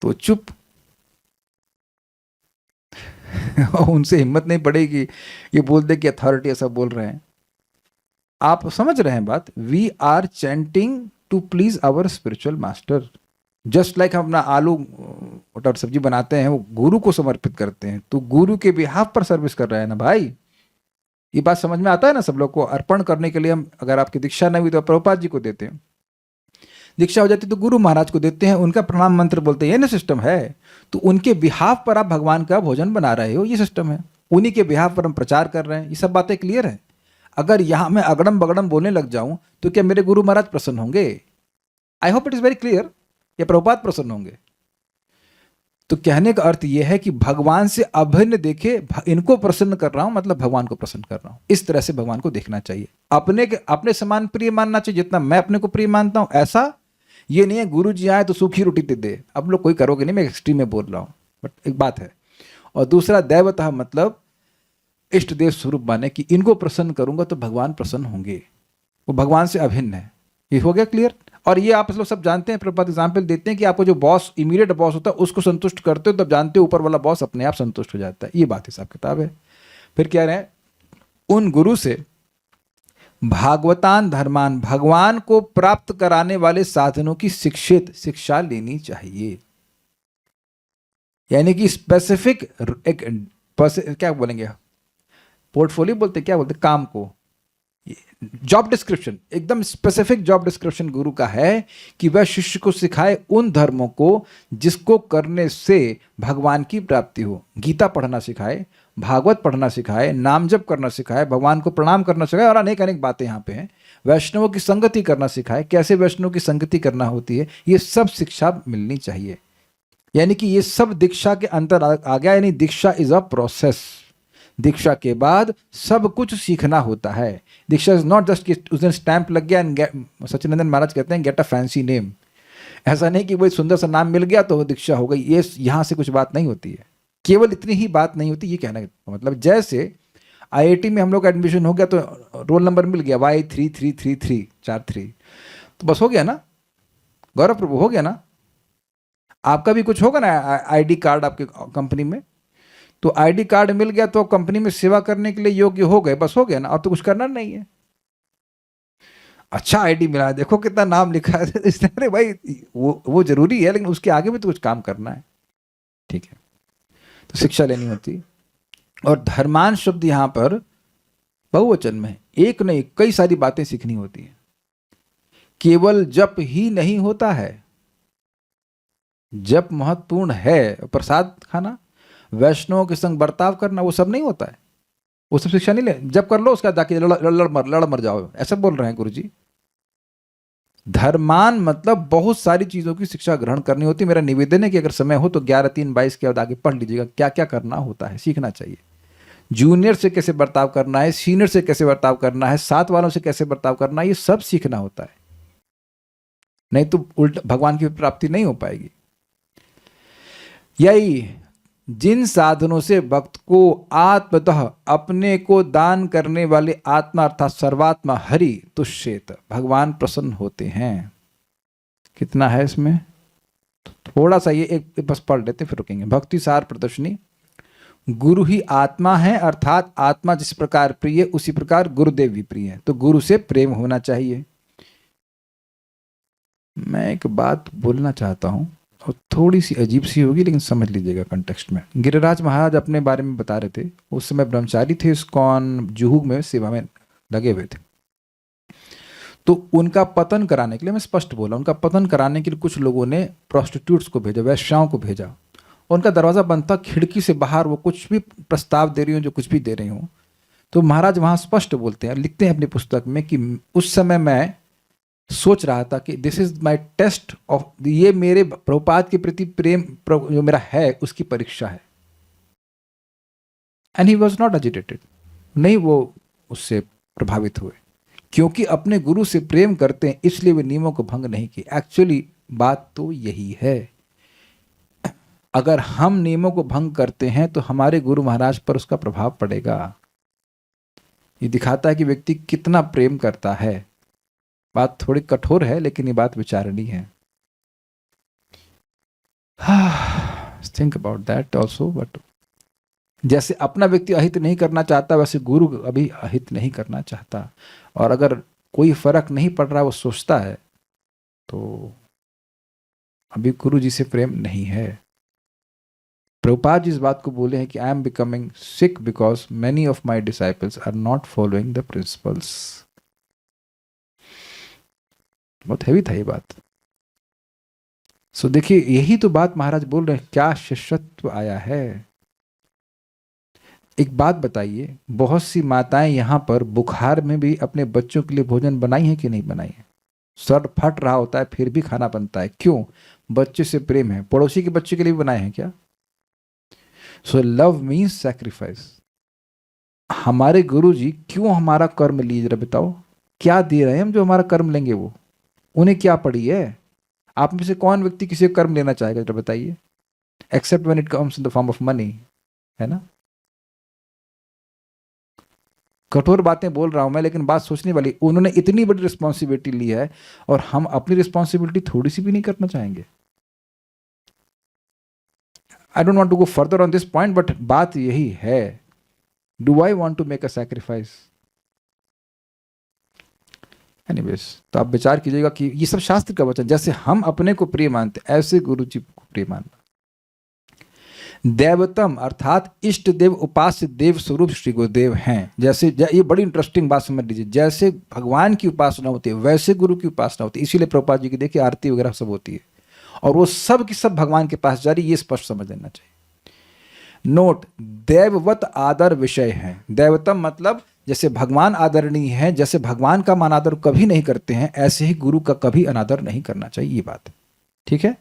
तो चुप। और उनसे हिम्मत नहीं पड़ेगी ये बोल दे कि अथॉरिटी ऐसा बोल रहे हैं। आप समझ रहे हैं बात? We are chanting to please our spiritual master. Just like हम अपना आलू मटर सब्जी बनाते हैं, वो गुरु को समर्पित करते हैं, तो गुरु के बिहाफ पर सर्विस कर रहे हैं ना भाई। ये बात समझ में आता है ना सब लोग को? अर्पण करने के लिए हम, अगर आपकी दीक्षा नहीं हुई तो प्रभुपाद जी को देते हैं, दीक्षा हो जाती तो गुरु महाराज को देते हैं, उनका प्रणाम मंत्र बोलते हैं। ये ना सिस्टम है। तो उनके बिहाफ पर आप भगवान का भोजन बना रहे हो, ये सिस्टम है। उन्हीं के बिहाफ पर हम प्रचार कर रहे हैं। ये सब बातें क्लियर है। अगर यहाँ मैं अगड़म बगड़म बोलने लग जाऊं तो क्या मेरे गुरु महाराज प्रसन्न होंगे? I hope it is very clear. या प्रभुपाद प्रसन्न होंगे? तो कहने का अर्थ यह है कि भगवान से अभिन्न देखे, इनको प्रसन्न कर रहा हूं मतलब भगवान को प्रसन्न कर रहा हूं। इस तरह से भगवान को देखना चाहिए। अपने समान प्रिय मानना चाहिए जितना मैं अपने को प्रिय मानता हूं। ऐसा ये नहीं है गुरु जी आए तो सूखी रोटी दे। अब लोग कोई करोगे नहीं, मैं एक्सट्रीम में बोल रहा हूं, बट एक बात है। और दूसरा दैवतः मतलब इष्ट देव स्वरूप माने कि इनको प्रसन्न करूंगा तो भगवान प्रसन्न होंगे। वो भगवान से अभिन्न है। ये हो गया क्लियर? और ये आप लोग सब जानते हैं, प्रभुपाद एग्जाम्पल देते हैं कि आपको जो बॉस, इमीडिएट बॉस होता है, उसको संतुष्ट करते हो तब जानते हो ऊपर वाला बॉस अपने आप संतुष्ट हो जाता है। ये बात हिसाब किताब है। फिर क्या रहे हैं, उन गुरु से भागवतान धर्मान, भगवान को प्राप्त कराने वाले साधनों की शिक्षा लेनी चाहिए। यानी कि स्पेसिफिक एक क्या बोलेंगे, पोर्टफोलियो बोलते, क्या बोलते, काम को, जॉब डिस्क्रिप्शन, एकदम स्पेसिफिक जॉब डिस्क्रिप्शन गुरु का है कि वह शिष्य को सिखाए उन धर्मों को जिसको करने से भगवान की प्राप्ति हो। गीता पढ़ना सिखाए, भागवत पढ़ना सिखाए, नाम जप करना सिखाए, भगवान को प्रणाम करना सिखाए, और अनेक अनेक बातें यहाँ पे हैं। वैष्णवों की संगति करना सिखाए, कैसे वैष्णवों की संगति करना होती है, ये सब शिक्षा मिलनी चाहिए। यानी कि ये सब दीक्षा के अंतर आ गया। यानी दीक्षा इज अ प्रोसेस। दीक्षा के बाद सब कुछ सीखना होता है। दीक्षा इज नॉट जस्ट कि उस दिन स्टैंप लग गया एंड सच्चिदानंद महाराज कहते हैं गेट अ फैंसी नेम। ऐसा नहीं कि वही सुंदर सा नाम मिल गया तो वो दीक्षा हो गई। ये यहाँ से कुछ बात नहीं होती है। केवल इतनी ही बात नहीं होती, ये कहना मतलब जैसे आईआईटी में हम लोग का एडमिशन हो गया तो रोल नंबर मिल गया Y333343, तो बस हो गया ना। गौरव प्रभु हो गया ना। आपका भी कुछ होगा ना, आईडी कार्ड आपके कंपनी में, तो आईडी कार्ड मिल गया तो कंपनी में सेवा करने के लिए योग्य हो गए, बस हो गया ना। और तो कुछ करना नहीं है। अच्छा आईडी मिला है, देखो कितना नाम लिखा है, अरे भाई वो जरूरी है, लेकिन उसके आगे भी तो कुछ काम करना है। ठीक है, तो शिक्षा लेनी होती। और धर्मान शब्द यहां पर बहुवचन में, एक नहीं कई सारी बातें सीखनी होती है। केवल जप ही नहीं होता है। जप महत्वपूर्ण है, प्रसाद खाना, वैष्णव के संग बर्ताव करना, वो सब नहीं होता है। वो सब शिक्षा नहीं ले। जप कर लो, उसका जाके लड़ मर जाओ, ऐसा बोल रहे हैं गुरु जी। धर्मान मतलब बहुत सारी चीजों की शिक्षा ग्रहण करनी होती है। मेरा निवेदन है कि अगर समय हो तो 11-3-22 के बाद आगे पढ़ लीजिएगा, क्या क्या करना होता है, सीखना चाहिए। जूनियर से कैसे बर्ताव करना है, सीनियर से कैसे बर्ताव करना है, साथ वालों से कैसे बर्ताव करना है, ये सब सीखना होता है। नहीं तो उल्टा भगवान की प्राप्ति नहीं हो पाएगी। यही जिन साधनों से भक्त को आत्मतः अपने को दान करने वाले आत्मा अर्थात सर्वात्मा हरि तुष्येत, भगवान प्रसन्न होते हैं। कितना है इसमें, थोड़ा सा ये एक बस पढ़ लेते फिर रुकेंगे। भक्ति सार प्रदर्शनी, गुरु ही आत्मा है, अर्थात आत्मा जिस प्रकार प्रिय उसी प्रकार गुरुदेव भी प्रिय है। तो गुरु से प्रेम होना चाहिए। मैं एक बात बोलना चाहता हूं और थोड़ी सी अजीब सी होगी, लेकिन समझ लीजिएगा कंटेक्स्ट में। गिरिराज महाराज अपने बारे में बता रहे थे, उस समय ब्रह्मचारी थे, इस्कॉन जुहू में सेवा में लगे हुए थे। तो उनका पतन कराने के लिए, मैं स्पष्ट बोला, उनका पतन कराने के लिए कुछ लोगों ने प्रोस्टिट्यूट्स को भेजा, वैश्याओं को भेजा। उनका दरवाजा बंद था, खिड़की से बाहर वो कुछ भी प्रस्ताव दे रही हो, जो कुछ भी दे रही हूँ। तो महाराज वहाँ स्पष्ट बोलते हैं, लिखते हैं अपनी पुस्तक में कि उस समय मैं सोच रहा था कि this is my test of, ये मेरे प्रभुपाद के प्रति प्रेम जो मेरा है उसकी परीक्षा है। And he was not agitated, नहीं वो उससे प्रभावित हुए। क्योंकि अपने गुरु से प्रेम करते हैं इसलिए वे नियमों को भंग नहीं किए। एक्चुअली बात तो यही है। अगर हम नियमों को भंग करते हैं तो हमारे गुरु महाराज पर उसका प्रभाव पड़ेगा। ये दिखाता है कि व्यक्ति कितना प्रेम करता है। बात थोड़ी कठोर है लेकिन ये बात विचारणीय है। Think about that also. But जैसे अपना व्यक्ति अहित नहीं करना चाहता वैसे गुरु अभी अहित नहीं करना चाहता। और अगर कोई फर्क नहीं पड़ रहा वो सोचता है तो अभी गुरु जी से प्रेम नहीं है। प्रभुपाद जी इस बात को बोले हैं कि I am becoming sick because many of my disciples are not following the principles. बहुत हैवी था ये बात। सो देखिए यही तो बात महाराज बोल रहे हैं, क्या शिष्यत्व आया है। एक बात बताइए, बहुत सी माताएं यहाँ पर बुखार में भी अपने बच्चों के लिए भोजन बनाई है कि नहीं बनाई है। सर फट रहा होता है फिर भी खाना बनता है। क्यों? बच्चे से प्रेम है। पड़ोसी के बच्चे के लिए भी बनाए हैं क्या? So love means sacrifice. हमारे गुरु जी क्यों हमारा कर्म लिए, जरा बताओ। क्या दे रहे हैं हम जो हमारा कर्म लेंगे? वो उन्हें क्या पड़ी है? आप में से कौन व्यक्ति किसी का कर्म लेना चाहेगा, जरा बताइए। Except when it comes in the form of money, है ना। कठोर बातें बोल रहा हूं मैं लेकिन बात सोचने वाली। उन्होंने इतनी बड़ी रिस्पॉन्सिबिलिटी ली है और हम अपनी रिस्पॉन्सिबिलिटी थोड़ी सी भी नहीं करना चाहेंगे। I don't want to go further on this point but बात यही है। Do I want to make a sacrifice? Anyways, तो आप विचार कीजिएगा कि ये सब शास्त्र का वचन। जैसे हम अपने को प्रिय मानते ऐसे गुरु जी को प्रिय मानना। देवतम अर्थात इष्ट देव उपास्य देव स्वरूप श्री गुरुदेव हैं। जैसे ये बड़ी इंटरेस्टिंग बात समझ लीजिए, जैसे भगवान की उपासना होती है वैसे गुरु की उपासना होती है। इसीलिए प्रभुपाद जी की देखिए आरती वगैरह सब होती है और वो सब की सब भगवान के पास जा रही, ये स्पष्ट समझ लेना चाहिए। नोट, देववत आदर विषय है। देवतम मतलब जैसे भगवान आदरणीय है, जैसे भगवान का मान आदर कभी नहीं करते हैं ऐसे ही गुरु का कभी अनादर नहीं करना चाहिए। ये बात ठीक है।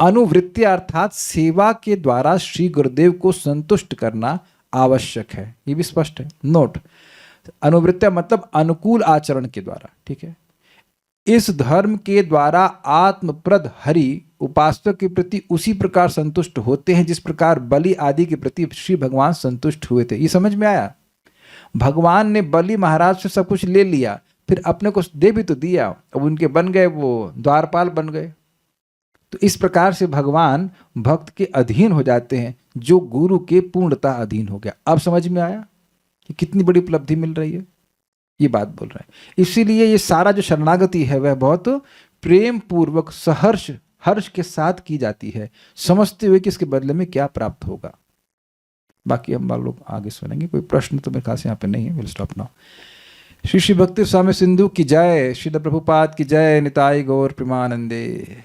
अनुवृत्ति अर्थात सेवा के द्वारा श्री गुरुदेव को संतुष्ट करना आवश्यक है, ये भी स्पष्ट है। नोट, अनुवृत्ति मतलब अनुकूल आचरण के द्वारा, ठीक है। इस धर्म के द्वारा आत्मप्रद हरि उपासक के प्रति उसी प्रकार संतुष्ट होते हैं जिस प्रकार बलि आदि के प्रति श्री भगवान संतुष्ट हुए थे। ये समझ में आया? भगवान ने बलि महाराज से सब कुछ ले लिया, फिर अपने को दे भी तो दिया। अब उनके बन गए, वो द्वारपाल बन गए। तो इस प्रकार से भगवान भक्त के अधीन हो जाते हैं जो गुरु के पूर्णता अधीन हो गया। अब समझ में आया कि कितनी बड़ी उपलब्धि मिल रही है। ये बात बोल रहे हैं। इसीलिए ये सारा जो शरणागति है वह बहुत प्रेम पूर्वक सहर्ष हर्ष के साथ की जाती है, समझते हुए कि इसके बदले में क्या प्राप्त होगा। बाकी हम लोग आगे सुनेंगे। कोई प्रश्न तो मेरे ख्याल से यहाँ पे नहीं है। Will stop now. Shri Shri भक्ति स्वामी सिंधु की जय। श्री प्रभुपाद की जय। निताई गौर प्रेमानंदे।